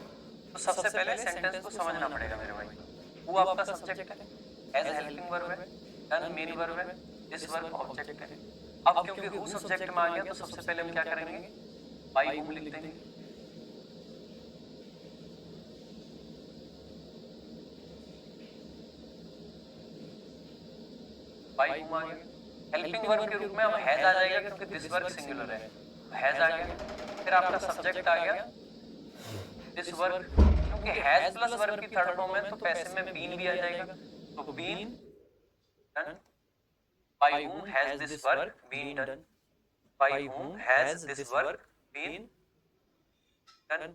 तो सबसे पहले सेंटेंस को समझना पड़ेगा मेरे भाई। वो आपका सब्जेक्ट है, एज हेल्पिंग वर्ब है, डन मेन वर्ब है, दिस वर्ब ऑब्जेक्ट है। अब क्योंकि हु सब्जेक्ट में आ गया तो सबसे पहले हम क्या करेंगे? बाई हूं लिख देंगे। बाई हूं आ गया, हेल्पिंग वर्ब के रूप में अब हैज आ जाएगा क्योंकि दिस वर्ब सिंगुलर है, हैज आ गया। फिर आपका सब्जेक्ट आ गया दिस वर्ब, क्योंकि हैज प्लस वर्ब की थर्ड फॉर्म है तो पैसिव में बीन भी आ जाएगा, तो been done. By whom has this work been done? By whom has this work been done?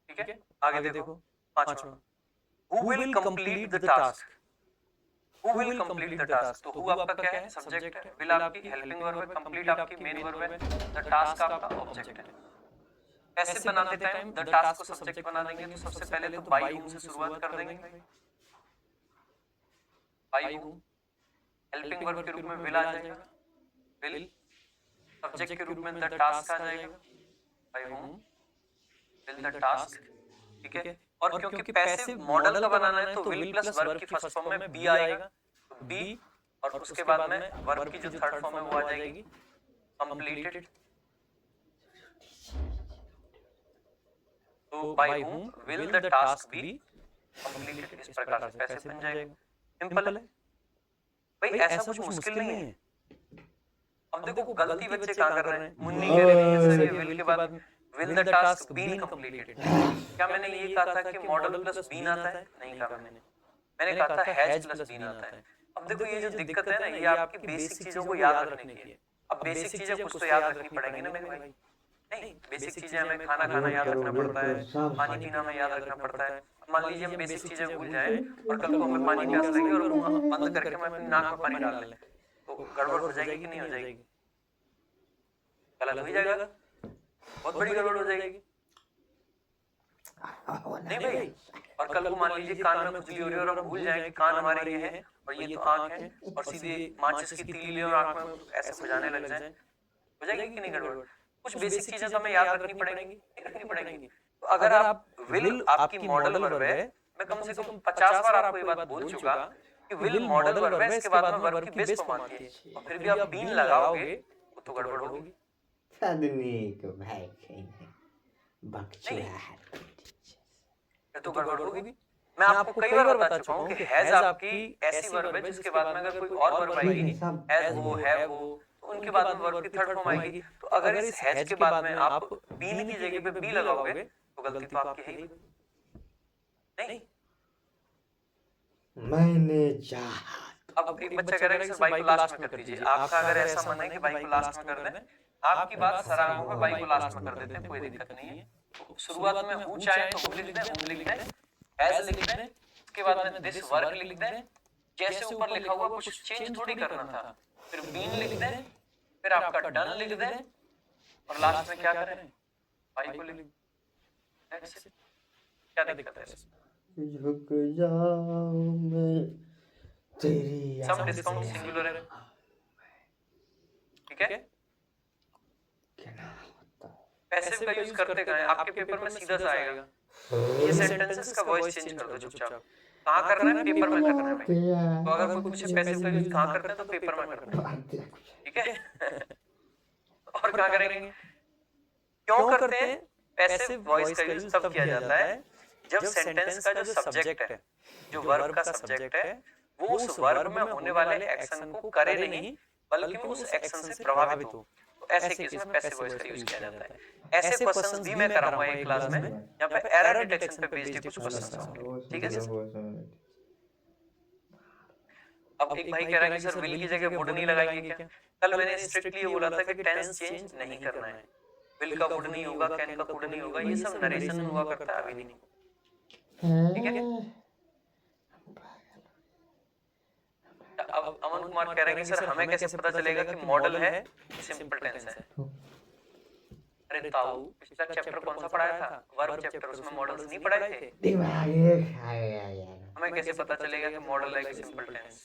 ठीक है, आगे देखो पांचवा, who will complete the task? Who will complete the task? तो who आपका क्या है? सब्जेक्ट है, will आपकी हेल्पिंग वर्ब है, complete आपकी मेन वर्ब है, the task आपका ऑब्जेक्ट है। ऐसे बनाते टाइम द टास्क को सब्जेक्ट बना देंगे तो सबसे पहले तो बाय whom से शुरुआत कर देंगे। बाय whom हेल्पिंग वर्ब के रूप में विल आ जाएगा, विल सब्जेक्ट के रूप में द टास्क आ जाएगा, by whom will the task. ठीक है, और क्योंकि पैसिव मॉडल का बनाना है तो विल प्लस वर्ब की फर्स्ट फॉर्म में बी आएगा, तो बी और उसके बाद में वर्ब की जो थर्ड फॉर्म है वो आ जाएगी कंप्लीटेड। तो bye whom will the task be completed, इस प्रकार से पैसे बन जाएगा। सिंपल है भाई, ऐसा कुछ मुश्किल नहीं है। अब देखो गलती बच्चे क्या कर रहे हैं, मुन्नी कह रहे हैं सर ये विल के बाद will the task been completed। क्या मैंने ये कहा था कि मॉडल प्लस बीन आता है? नहीं कहा मैंने कहा था हैज प्लस बीन आता है। अब देखो ये जो दिक्कत है ना, ये आपकी बेसिक चीजों को याद रखने की है। अब बेसिक चीजें कुछ तो याद रखनी पड़ेंगी ना मेरे भाई। नहीं, बेसिक चीजें हमें खाना खाना याद रखना पड़ता है, पानी पीना हमें याद रखना पड़ता है। मान लीजिए हम बेसिक चीजें भूल जाएं और कल को हमें पानी प्यास लगी और बंद करके मैं अपनी नाक में पानी डाल लें, तो गड़बड़ हो जाएगी कि नहीं हो जाएगी? गलत हो जाएगा, बहुत बड़ी गड़बड़ हो जाएगी। नहीं भाई, और कल को मान लीजिए कान में खुजली हो रही है और हम भूल जाएं कि कान हमारे ये है और ये तो आंख है, और सीधे माचिस की तीली ले और आंख में ऐसे खुजाने लग जाए, हो जाएगी कि नहीं गड़बड़? कुछ बेसिक चीजें तो हमें याद रखनी पड़ेंगी। तो अगर आप विल आपकी मॉडल वर्ब है, मैं कम से कम 50 बार आपको ये बात बोल चुका कि विल मॉडल वर्ब है, इसके बाद में वर्ब की बेस फॉर्म आती है, और फिर भी आप बीन लगाओगे तो गड़बड़ होगी। सदनी को भाई कहीं बकचोदा है, तो गड़बड़ होगी। मैं आपको कई बार बता चुका हूँ कि हैज आपकी ऐसी वर्ब है जिसके बाद में अगर कोई और वर्ब आएगी, हैज हो, हैव हो, तो उनके बाद में वर्ब की थर्ड फॉर्म आएगी। तो अगर इस हैज के बाद में आप बीन की जगह पे बी लगाओगे तो गलती तो आपकी है ही नहीं। मैंने चाहा। अब एक बच्चा कह रहा है कि सर बाई को लास्ट में कर दीजिए। आपका अगर ऐसा मन है कि बाई को लास्ट में कर दें, आपकी बात सराहना होगा, बाई को लास्ट में कर देते हैं, कोई दिक्कत नहीं है। तो शुरुआत में हूं चाहे तो हूं लिख दें, लिख दें, हैज लिख दें, उसके बाद में दिस वर्क लिख दें, जैसे ऊपर लिखा हुआ कुछ चेंज थोड़ी करना था। फिर बीन लिख दें, फिर आपका डन लिख दें, और लास्ट में क्या करें, बाई को लिख दें। क्या दिक्कत है? झुक जाऊं मैं तेरी सम डिस्काउंट सिंगुलर है, ठीक है। पैसिव का यूज करते कहां है? आपके पेपर में सीधा सा आएगा। ये सेंटेंसेस का वॉइस चेंज कर दो चुपचाप। कहां करना है? पेपर में करना है भाई। तो अगर कोई पूछे पैसिव का यूज कहां करते हैं तो पेपर में करना है, ठीक है। और कहां करेंगे? क्यों करते हैं? पैसिव वॉइस का यूज तब किया जाता है जब सेंटेंस का जो सब्जेक्ट है, जो वर्ब का सब्जेक्ट है, वो उस वर्ब में होने वाले एक्शन को करे नहीं बल्कि वो उस एक्शन से प्रभावित हो। तो ऐसे केस में पैसिव वॉइस का यूज किया जाता है। ऐसे क्वेश्चंस भी मैं कराऊंगा एक क्लास में, यहाँ पे एरर डिटेक्शन पे बेस्ड कुछ क्वेश्चंस होंगे, ठीक है सर। अब एक भाई कह रहा है कि सर विल की जगह वुड नहीं लगाएंगे क्या? कल मैंने स्ट्रिक्टली ये बोला था कि टेंस चेंज नहीं करना है। विल का वुड नहीं होगा, कैन का कुड नहीं होगा, ये सब नरेशन हुआ करता है, अभी नहीं, ठीक है। अब अमन कुमार कह रहे हैं कि सर हमें कैसे पता चलेगा कि मॉडल है सिंपल टेंस है? अरे ताऊ, पिछला चैप्टर कौन सा पढ़ाया था? वर्ब चैप्टर, उसमें मॉडल्स नहीं पढ़ाए थे? दिमाग खाया यार। हमें कैसे पता चलेगा कि मॉडल है कि सिंपल टेंस?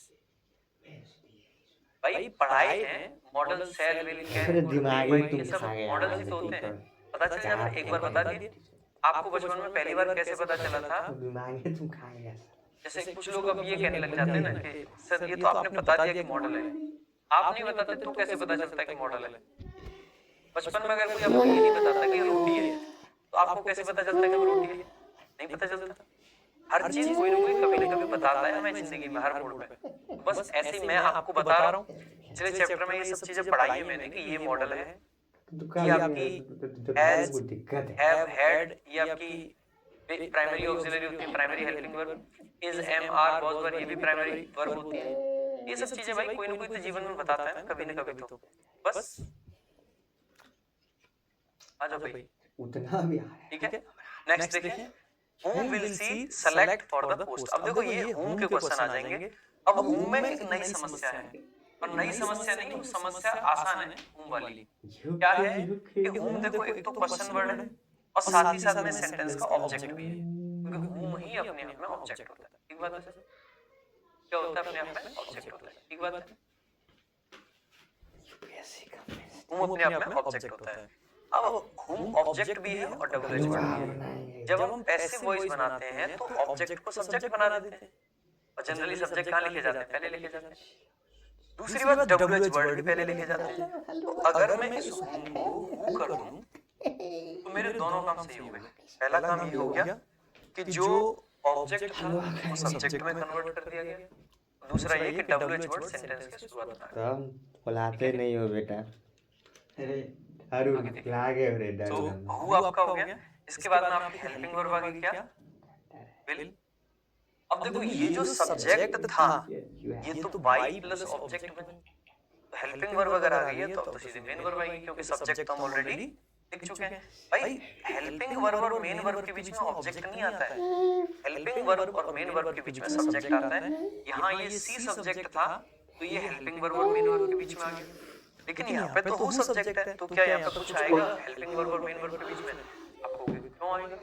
भाई पढ़ाए हैं मॉडल, शैल, विल, कैन, दिमाग कुड, ही ये तुम सब खा गए मॉडल्स ही तो होते हैं। पता चल जाता है, एक बार बता दिए। आपको बचपन में पहली बार कैसे पता चला था? दिमाग ही तुम खा गए। जैसे कुछ लोग अब ये कहने लग जाते हैं ना कि सर ये तो आपने बता दिया कि मॉडल है। आप नहीं बताते तो कैसे पता चलता है कि मॉडल है? बचपन में अगर कोई आपको ये नहीं बताता कि रोटी है, तो आपको कैसे पता चलता है कि रोटी है? नहीं पता चलता। हर चीज कोई ना कोई कभी ना कभी बताता है हमें जिंदगी में, हर मोड़ पे। बस ऐसे ही मैं आपको बता रहा हूँ, पिछले चैप्टर में ये सब चीजें पढ़ाई है मैंने कि ये मॉडल है, ये आपकी हैज, दिक्कत है। हैव, हैड, ये आपकी प्राइमरी ऑक्सिलरी होती है, primary helping verb, is, am, are, was, were, ये भी प्राइमरी वर्ब होती है। ये सब चीजें भाई कोई ना कोई तो जीवन में बताता है ना कभी ना कभी तो। बस आ जाओ भाई, उतना भी आ रहा है। ठीक है। नेक्स्ट देखिए, whom will see select for the post। अब देखो ये whom के क्वेश्चन आ जाएंगे। अब whom में एक नई समस्या है, और नई समस्या नहीं, वो समस्या आसान है whom वाली। क्या है कि whom देखो एक तो क्वेश्चन वर्ड है और साथ ही साथ में सेंटेंस का ऑब्जेक्ट भी है, क्योंकि whom ही अपने आप में ऑब्जेक्ट होता है। ठीक बात है, क्या होता है अपने आप में ऑब्जेक्ट होता है। ठीक बात है, whom अपने आप में ऑब्जेक्ट होता है। अब whom ऑब्जेक्ट भी है और डबल एच वर्ड भी है। जब हम पैसिव वॉइस बनाते हैं तो ऑब्जेक्ट को सब्जेक्ट बना देते हैं, और जनरली सब्जेक्ट कहाँ लिखे जाते हैं, पहले लिखे जाते हैं। दूसरी बात, डबल एच वर्ड भी पहले लिखे जाते हैं। तो अगर मैं इस whom को who कर दूं तो मेरे दोनों काम सही हो गए। पहला काम ये हो गया कि जो ऑब्जेक्ट था वो सब्जेक्ट में कन्वर्ट कर दिया गया, दूसरा ये कि डबल एच वर्ड सेंटेंस की शुरुआत में आ गया। तुम बुलाते नहीं हो बेटा, अरे अरुण लागे रे डर। तो हु आपका हो गया, इसके बाद में आपकी हेल्पिंग वर्ब आ गई, क्या, विल। अब देखो ये जो सब्जेक्ट था ये तो बाई प्लस ऑब्जेक्ट में, हेल्पिंग वर्ब अगर आ गई है तो अब तो सीधे मेन वर्ब आएगी, क्योंकि सब्जेक्ट तो हम ऑलरेडी लिख चुके हैं। भाई हेल्पिंग वर्ब और मेन वर्ब के बीच में ऑब्जेक्ट नहीं आता है, हेल्पिंग वर्ब और मेन वर्ब के बीच में सब्जेक्ट आता है। यहाँ ये सी सब्जेक्ट था तो ये हेल्पिंग वर्ब और मेन वर्ब के बीच में आ गया, लेकिन यहाँ पे तो हु सब्जेक्ट है, तो क्या यहाँ पे कुछ आएगा हेल्पिंग वर्ब और मेन वर्ब के बीच में? आपको क्यों आएगा,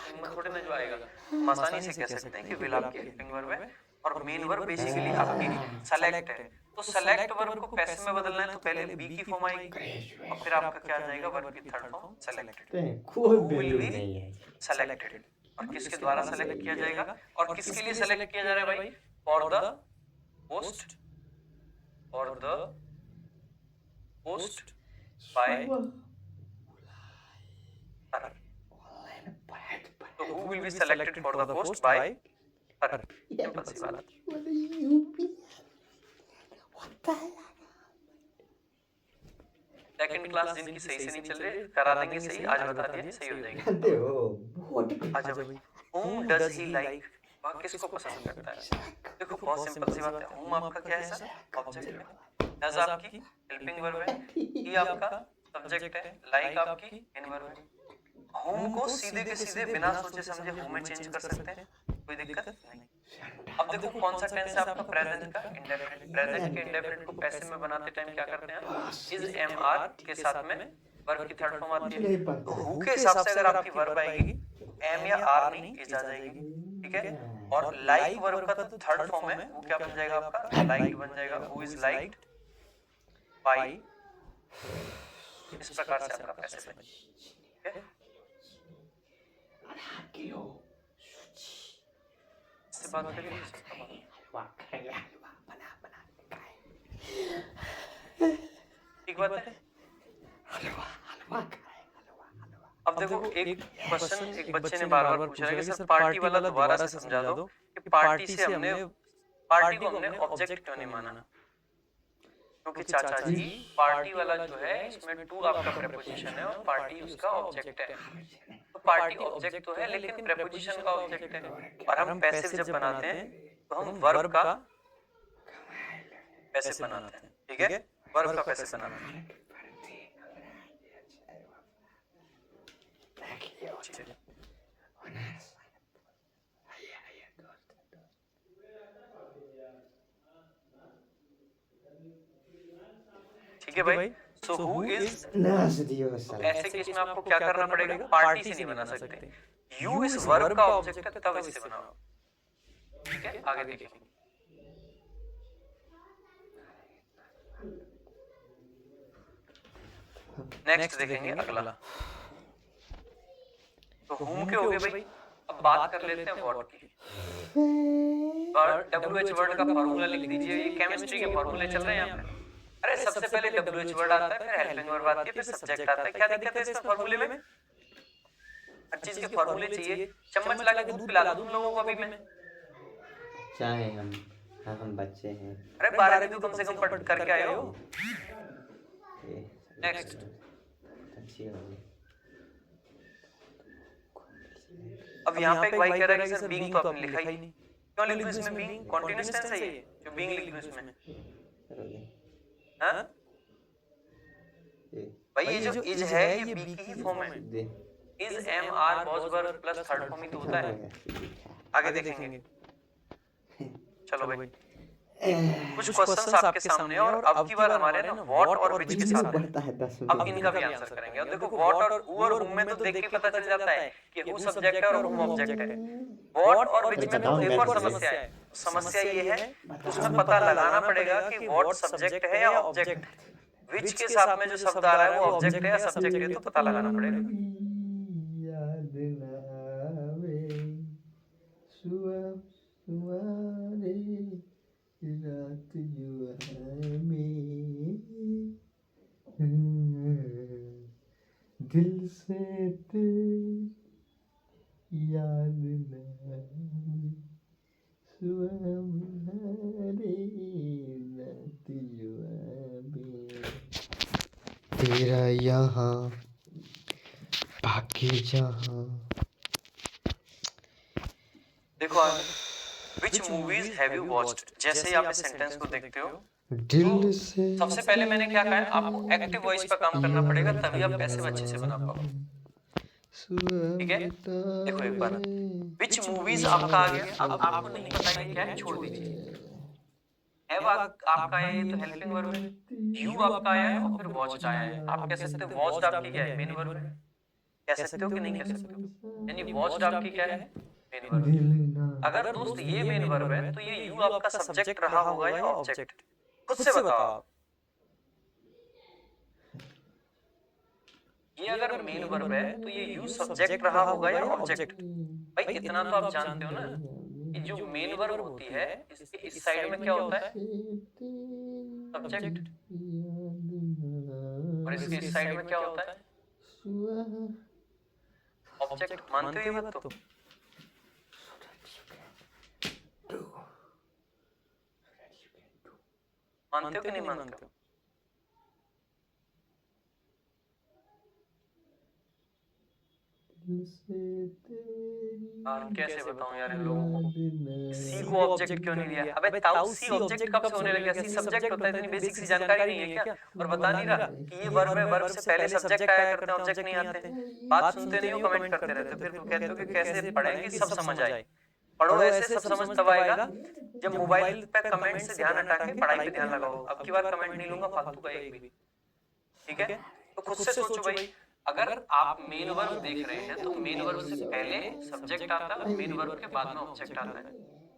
इनमें थोड़े ना जो आएगा। हम आसानी से कह सकते हैं कि विल आपकी हेल्पिंग वर्ब है और मेन वर्ब बेसिकली आपकी सेलेक्ट है। तो सेलेक्ट वर्ब को पैसिव में बदलना है तो पहले बी की फॉर्म आएगी और फिर आपका क्या आ जाएगा, वर्ब की थर्ड फॉर्म सेलेक्टेड। कोई वैल्यू नहीं है सेलेक्टेड, और किसके द्वारा सेलेक्ट किया जाएगा, और किसके लिए सेलेक्ट किया जा रहा है भाई, फॉर द पोस्ट, और द पोस्ट बाय her। तो who will be selected for the post by her। Simple सी बात। सेकंड क्लास जिनकी सही से नहीं चल रही करा देंगे सही, आज बता दिया सही हो जाएगी। जानते हो अच्छा भाई, whom does he like, वह किसको पसंद करता है। देखो बहुत सिंपल सी बात है, whom आपका क्या है सर, ऑब्जेक्ट है, does आपकी हेल्पिंग वर्ब है, he आपका सब्जेक्ट है, like आपकी मेन वर्ब है। whom को सीधे के सीधे बिना सोचे समझे whom में चेंज कर सकते हैं, कोई दिक्कत नहीं। अब देखो कौन सा टेंस है आपका, प्रेजेंट का इंडेफिनिट। प्रेजेंट के इंडेफिनिट को पैसिव में बनाते टाइम क्या करते हैं, इज, एम, आर के साथ में वर्ब की थर्ड फॉर्म आती है। तो हु के हिसाब से अगर आपकी वर्ब आएगी एम या आर नहीं, इज आ जाएगी, ठीक है। और लाइक वर्ब का तो थर्ड फॉर्म है, वो क्या बन जाएगा आपका, लाइक बन जाएगा, हु इज लाइक्ड बाय। इस प्रकार से आपका पैसिव है, ठीक है। इससे बात करिए, ठीक बात है। अब देखो एक क्वेश्चन एक बच्चे ने बार-बार पूछा है कि सर पार्टी वाला दोबारा से समझा दो कि पार्टी को हमने ऑब्जेक्ट क्यों नहीं माना, क्योंकि चाचा जी पार्टी वाला जो है इसमें टू आपका प्रीपोजिशन है और पार्टी उसका ऑब्जेक्ट है। तो पार्टी ऑब्जेक्ट तो है लेकिन प्रीपोजिशन का ऑब्जेक्ट है, और हम पैसिव जब बनाते हैं तो हम वर्ब का पैसिव बनाते हैं, ठीक है, वर्ब का पैसिव बनाते हैं। ठीक है भाई। सो हु इज, ऐसे केस में आपको क्या करना पड़ेगा, पार्टी से नहीं बना सकते, यू इस वर्ब का ऑब्जेक्ट है तब इससे बनाओ, ठीक है। आगे देखिए, नेक्स्ट देखेंगे अगला। तो whom के हो गए भाई। अब बात कर लेते हैं व्हाट की। WH वर्ड का फार्मूला लिख दीजिए, ये केमिस्ट्री के फार्मूले चल रहे हैं यहाँ पे। अरे सबसे पहले WH वर्ड आता है, फिर हेल्पिंग वर्ब आती है, फिर सब्जेक्ट आता है। क्या दिक्कत है इस फार्मूले में, हर चीज के फॉर्मूले चाहिए। चम्मच ला के दूध पिला दूं तुम लोगों को अभी मैं? चाहे हम बच्चे हैं। अरे 12वीं तो कम से कम पढ़ करके आए हो। नेक्स्ट अच्छी होगी। अब यहाँ पे एक भाई कह रहा है कि सर बीइंग तो आपने लिखा ही नहीं, क्यों लिख दूं इसमें बीइंग? कॉन्टिन्यूअस टेंस है ये जो बीइंग लिख दूं इसमें? हाँ भाई ये जो इज है ये बी की ही फॉर्म है। Is am are was were plus third form ही तो होता है। आगे देखेंगे। चलो भाई कुछ क्वेश्चंस आपके सामने और अब की बार हमारे ना व्हाट और व्हिच के साथ है। अब इनका भी आंसर करेंगे। अब देखो व्हाट और हु और हुम में तो देख के पता चल जाता है कि हु सब्जेक्ट है और हुम ऑब्जेक्ट है। व्हाट और व्हिच में तो एक और समस्या है। समस्या ये है उसमें पता लगाना पड़ेगा कि व्हाट सब्जेक्ट है या ऑब्जेक्ट। व्हिच के साथ में जो शब्द आ रहा है वो ऑब्जेक्ट है या सब्जेक्ट है तो पता लगाना पड़ेगा। याद नावे सुवारे रात जुआ में दिल से तेरी याद नावे सुवारे रात जुआ में तेरा यहाँ बाकी जहाँ। देखो Which movies have you watched? जैसे ही आप इस सेंटेंस को देखते हो दिल से सबसे पहले मैंने क्या कहा है आपको एक्टिव वॉइस पर काम करना पड़ेगा तभी आप पैसिव अच्छे से बना पाओगे। ठीक है देखो एक बार Which movies आपका आ गया। अब आपको नहीं पता ये क्या है छोड़ दीजिए। हैव आपका है ये तो हेल्पिंग वर्ब है। यू आपका आया है और फिर वॉच्ड आया है। आप कह सकते हो वॉच्ड आपकी क्या है मेन वर्ब है। कह सकते हो कि नहीं कह सकते हो? यानी वॉच्ड आपकी क्या है मेन वर्ब। अगर दोस्त ये मेन वर्ब है तो ये यू आपका सब्जेक्ट रहा होगा या ऑब्जेक्ट? खुद से बताओ। ये अगर मेन वर्ब है तो ये यू सब्जेक्ट रहा होगा या ऑब्जेक्ट? भाई इतना तो आप जानते हो ना कि जो मेन वर्ब होती है इसके इस साइड में क्या होता है सब्जेक्ट और इसके इस साइड में क्या होता है ऑब्जेक्ट। मानते हो ये बात? तो मानते हो कि नहीं मानते हो? कैसे बताऊं यार इन लोगों को? सी को ऑब्जेक्ट क्यों नहीं दिया? अबे ताऊ सी ऑब्जेक्ट कब से होने लगा? सी सब्जेक्ट होता है। इतनी बेसिक सी जानकारी नहीं है क्या? और बता नहीं रहा कि ये वर्ब है, वर्ब से पहले सब्जेक्ट आया करते हैं, ऑब्जेक्ट नहीं आते। बात सुनते नहीं हो, कमेंट करते रहते हो, फिर तुम कहते हो कि कैसे पढ़ेंगे सब समझ आए। पढ़ो ऐसे सब समझ तब आएगा जब मोबाइल पे कमेंट से ध्यान हटा के पढ़ाई पे ध्यान लगाओ। अब की बार कमेंट नहीं लूंगा फालतू का एक भी। ठीक है तो खुद से सोचो भाई अगर आप मेन वर्ब देख रहे हैं तो मेन वर्ब से पहले सब्जेक्ट आता है, मेन वर्ब के बाद में ऑब्जेक्ट आता है।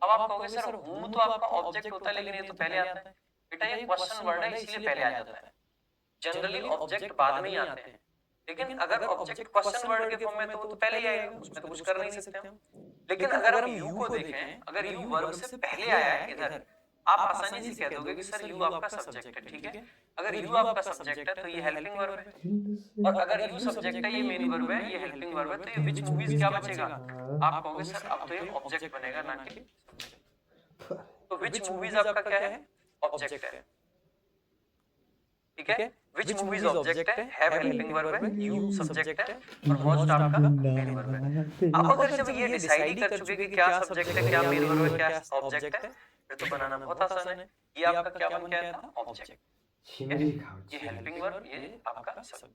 अब आप कहोगे सर हूम तो आपका ऑब्जेक्ट होता है लेकिन ये तो पहले आता है। बेटा ये क्वेश्चन वर्ड है इसलिए पहले आ जाता है। जनरली ऑब्जेक्ट बाद में ही आते हैं लेकिन अगर ऑब्जेक्ट क्वेश्चन वर्ड के फॉर्म में तो वो तो पहले ही आएगा, उसमें तो कुछ कर नहीं सकते हम। लेकिन अगर हम यू को देखें, अगर यू वर्ब से पहले आया है इधर, आप आसानी से कह दोगे कि सर यू आपका सब्जेक्ट है। ठीक है अगर यू आपका सब्जेक्ट है तो ये हेल्पिंग वर्ब है और अगर यू सब्जेक्ट है ये मेन वर्ब है, ये हेल्पिंग वर्ब है तो ये व्हिच मूवीज क्या बचेगा? आप कहोगे सर अब तो ये ऑब्जेक्ट बनेगा ना कि तो व्हिच मूवीज आपका क्या है? ऑब्जेक्ट है। ठीक है व्हिच मूवीज ऑब्जेक्ट है, हैव हेल्पिंग वर्ब है, यू सब्जेक्ट है और वॉच्ड आपका मेन वर्ब है। अब अगर जब ये डिसाइड ही कर चुके कि क्या सब्जेक्ट है, क्या मेन वर्ब है, क्या ऑब्जेक्ट है, फिर तो बनाना बहुत आसान है। ये आपका क्या बन गया था? ऑब्जेक्ट। ये हेल्पिंग वर्ब, ये आपका सब्जेक्ट।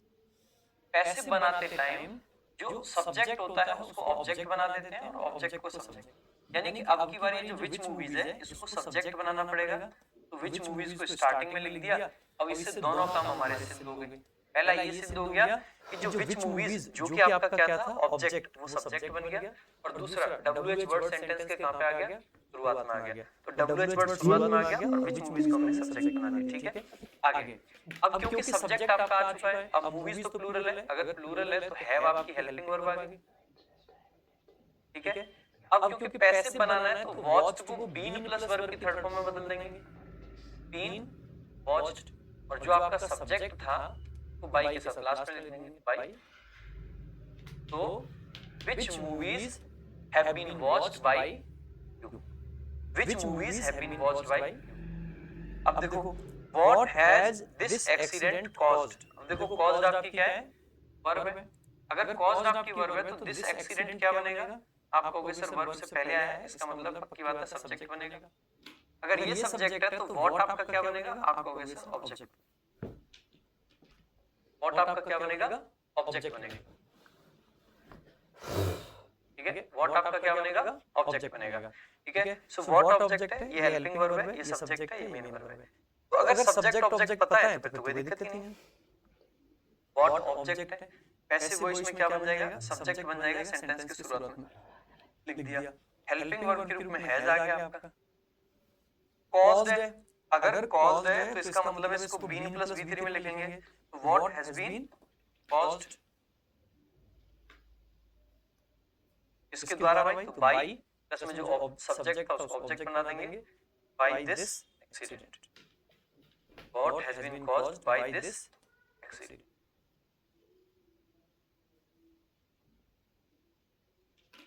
पैसिव बनाते टाइम जो सब्जेक्ट होता है उसको ऑब्जेक्ट बना देते हैं और ऑब्जेक्ट को सब्जेक्ट। यानी कि अब की बार ये जो व्हिच मूवीज है इसको सब्जेक्ट बनाना पड़ेगा तो व्हिच मूवीज को स्टार्टिंग में लिख दिया। अब इससे दोनों काम हमारे सिद्ध हो गए। पहला ये सिद्ध हो गया कि जो व्हिच मूवीज जो कि आपका क्या था ऑब्जेक्ट, वो सब्जेक्ट बन गया। और दूसरा डब्ल्यूएच वर्ड सेंटेंस के कहां पे आ गया? शुरुआत में आ गया। तो डब्ल्यूएच वर्ड शुरुआत में आ गया और व्हिच मूवीज को हमने सब्जेक्ट बना दिया। ठीक है आगे अब क्योंकि सब्जेक्ट आपका आ चुका है, अब मूवीज तो प्लूरल है, अगर प्लूरल है तो हैव आपकी हेल्पिंग वर्ब आ गई। ठीक है अब क्योंकि पैसिव बनाना है तो वॉच्ड को बीन प्लस वर्ब की थर्ड फॉर्म में बदल देंगे। बीन वॉच्ड और जो आपका सब्जेक्ट था वो बाई के साथ लास्ट में लिख देंगे बाई। तो which movies have been watched by you? Which movies have been watched by you? अब देखो what has this accident caused? अब देखो caused आपकी क्या है? वर्ब है। अगर caused आपकी वर्ब है तो this accident क्या बनेगा? आप कहोगे सर वर्ब से पहले आया है, इसका मतलब पक्की बात है सब्जेक्ट बनेगा। अगर ये सब्जेक्ट है तो what आपका क्या बनेगा? आप कहोगे सर ऑब्जेक्ट। what आपका क्या बनेगा? ऑब्जेक्ट बनेगा। ठीक है, what आपका क्या बनेगा? ऑब्जेक्ट बनेगा। ठीक है, सो what ऑब्जेक्ट है, ये हेल्पिंग वर्ब है, ये सब्जेक्ट है, ये मेन वर्ब है। तो अगर सब्जेक्ट ऑब्जेक्ट पता है तो फिर तो कोई दिक्कत ही नहीं है। what ऑब्जेक्ट है, पैसिव वॉइस में क्या बन जाएगा? सब्जेक्ट बन जाएगा सेंटेंस की शुरुआत में, लिख दिया। हेल्पिंग वर्ब के रूप में हैज आ गया आपका। caused है, अगर caused है तो इसका मतलब है इसको been plus V3 में लिखेंगे, तो what has been caused, इसके द्वारा भाई तो by प्लस में जो सब्जेक्ट था उसको ऑब्जेक्ट बना देंगे, by this accident, what has been caused by this accident।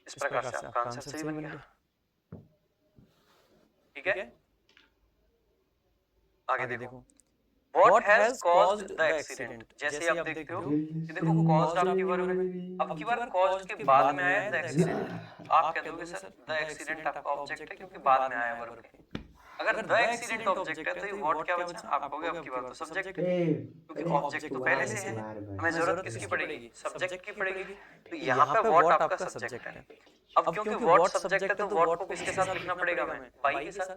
इस प्रकार से आपका आंसर सही बन गया। ठीक है, आगे देखो what has caused the accident, जैसे आप देखते हो कि देखो caused आपकी वर्ब है, अब की बार caused के बाद में आया the accident, आप कह दोगे सर the accident आपका ऑब्जेक्ट है क्योंकि बाद में आया वर्ब के। अगर the accident ऑब्जेक्ट है तो ये what क्या बचा? आप कहोगे अब की बार तो सब्जेक्ट है, क्योंकि ऑब्जेक्ट तो पहले से है, हमें जरूरत किसकी पड़ेगी? सब्जेक्ट की पड़ेगी। तो यहाँ पे what आपका सब्जेक्ट है। अब क्योंकि what सब्जेक्ट है तो what को किसके साथ लिखना पड़ेगा? हमें by के साथ।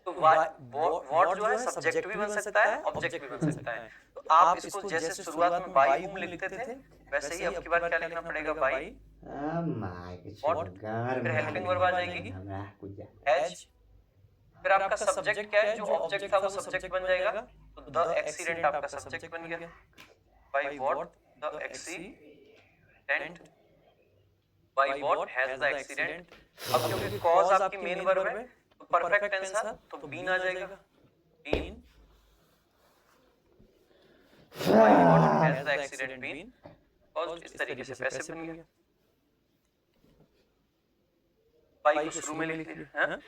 तो what जो है सब्जेक्ट भी बन सकता है, ऑब्जेक्ट भी बन सकता है। तो आप इसको जैसे शुरुआत में by whom लिखते थे वैसे ही अब की बार क्या लिखना पड़ेगा? by what, फिर हेल्पिंग वर्ब आ जाएगी has, फिर आपका सब्जेक्ट क्या है? जो ऑब्जेक्ट था वो सब्जेक्ट बन जाएगा, तो the accident आपका सब्जेक्ट बन गया। by what the accident, by what has the accident। अब क्योंकि cause आपकी मेन वर्ब है तो परफेक्ट टेंस है तो बीन आ जाएगा, been. by what has the accident been caused, इस तरीके से पैसिव बन गया। by को शुरू में लिख लिया, हैं?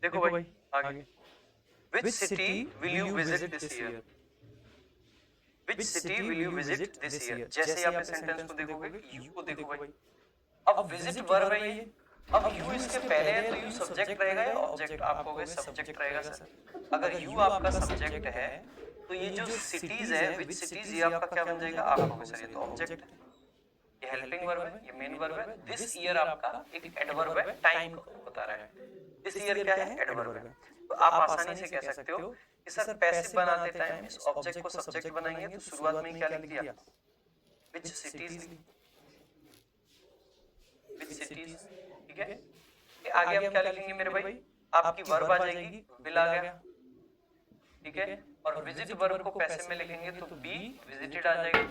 देखो भाई आगे, which city will you visit this year? Which city will you visit this year? जैसे आप इस सेंटेंस को देखोगे, you को देखो भाई। अब visit वर्ब है ये, अब you इसके पहले है तो you सब्जेक्ट रहेगा या ऑब्जेक्ट? आप कहोगे सब्जेक्ट रहेगा सर। अगर you आपका सब्जेक्ट है तो ये जो cities है, which cities, ये आपका क्या बन जाएगा? आप कहोगे सर ये तो ऑब्जेक्ट है, ये हेल्पिंग वर्ब है, ये मेन वर्ब है। this year आपका एक एडवर्ब है, टाइम को बता रहा है। दिस ईयर क्या है? एडवर्ब है। तो आप आसानी से कह सकते हो कि सर पैसिव बनाते टाइम इस ऑब्जेक्ट को सब्जेक्ट बनाएंगे तो शुरुआत में क्या लिख दिया? which cities, which cities। ठीक है, आगे आप क्या लिखेंगे मेरे भाई? आपकी वर्ब आ जाएगी, विल आ गया। ठीक है, और विजिट वर्ब को पैसिव में लिखेंगे तो बी विजिटेड आ जाएगा।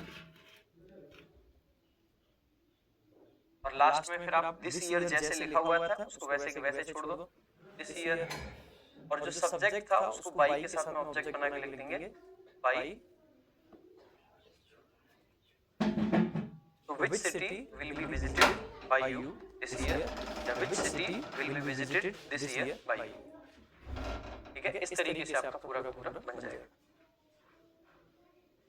और लास्ट में फिर आप दिस ईयर जैसे लिखा हुआ था उसको वैसे के वैसे छोड़ दो, दिस ईयर। और जो सब्जेक्ट था उसको बाई के साथ में ऑब्जेक्ट बना के लिख देंगे, बाई। तो which city will be visited by you this year? which city will be visited this year by you? ठीक है, इस तरीके से आपका पूरा का पूरा बन जाएगा।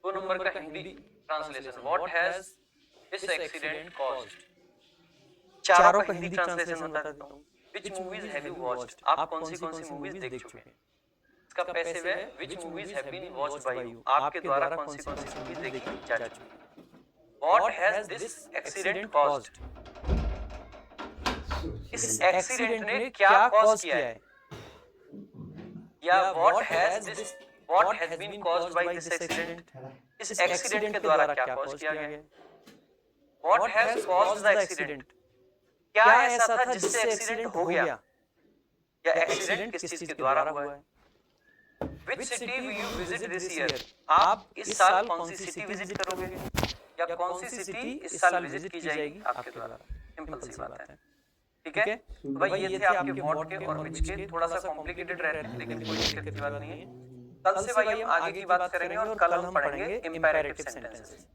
2 नंबर का Hindi translation, what has this accident caused? चारों का हिंदी ट्रांसलेशन बता देता हूँ। Which movies have you watched? आप कौन सी मूवीज देख चुके हैं? इसका पैसिव है which movies have been watched by you, आपके द्वारा कौन सी मूवीज देखी जा चुकी है। What has this accident caused? इस एक्सीडेंट ने क्या कॉज किया है? या what has been caused by this accident, इस एक्सीडेंट के द्वारा क्या कॉज किया गया है। what has caused the accident, क्या ऐसा था जिससे एक्सीडेंट हो गया, या एक्सीडेंट किस चीज के द्वारा हुआ है। which city will you visit this year, आप इस साल कौन सी सिटी विजिट करोगे, या कौन सी सिटी इस साल विजिट की जाएगी आपके द्वारा। सिंपल सी बात है, ठीक है। तो भाई ये थे आपके व्हाट के और व्हिच के, थोड़ा सा कॉम्प्लिकेटेड रहते हैं लेकिन कोई दिक्कत की बात नहीं है। कल से भाई हम आगे की बात करेंगे और कल हम पढ़ेंगे इंपेरेटिव सेंटेंसेस।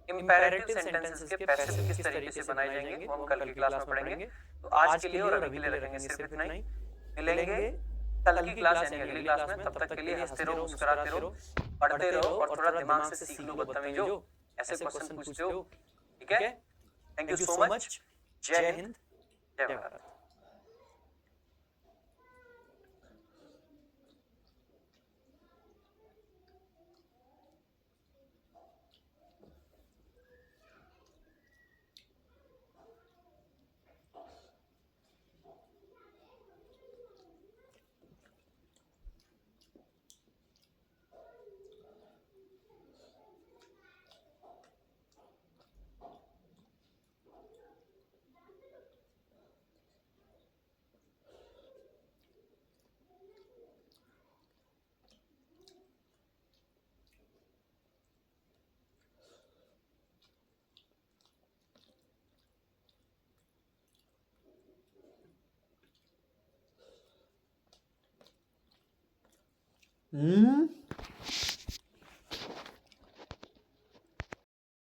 इंपेरेटिव सेंटेंसेस के पैसिव किस तरीके से बनाए जाएंगे वो हम कल की क्लास में पढ़ेंगे। तो आज के लिए और अभी के लिए रखेंगे सिर्फ इतना ही। मिलेंगे कल की क्लास यानी अगली क्लास में। तब तक के लिए हंसते रहो, मुस्कुराते रहो, पढ़ते रहो और थोड़ा दिमाग से सीख लो बदतमीजो, ऐसे क्वेश्चन पूछते हो, ठीक है। Thank you so much. जय हिंद, जय भारत।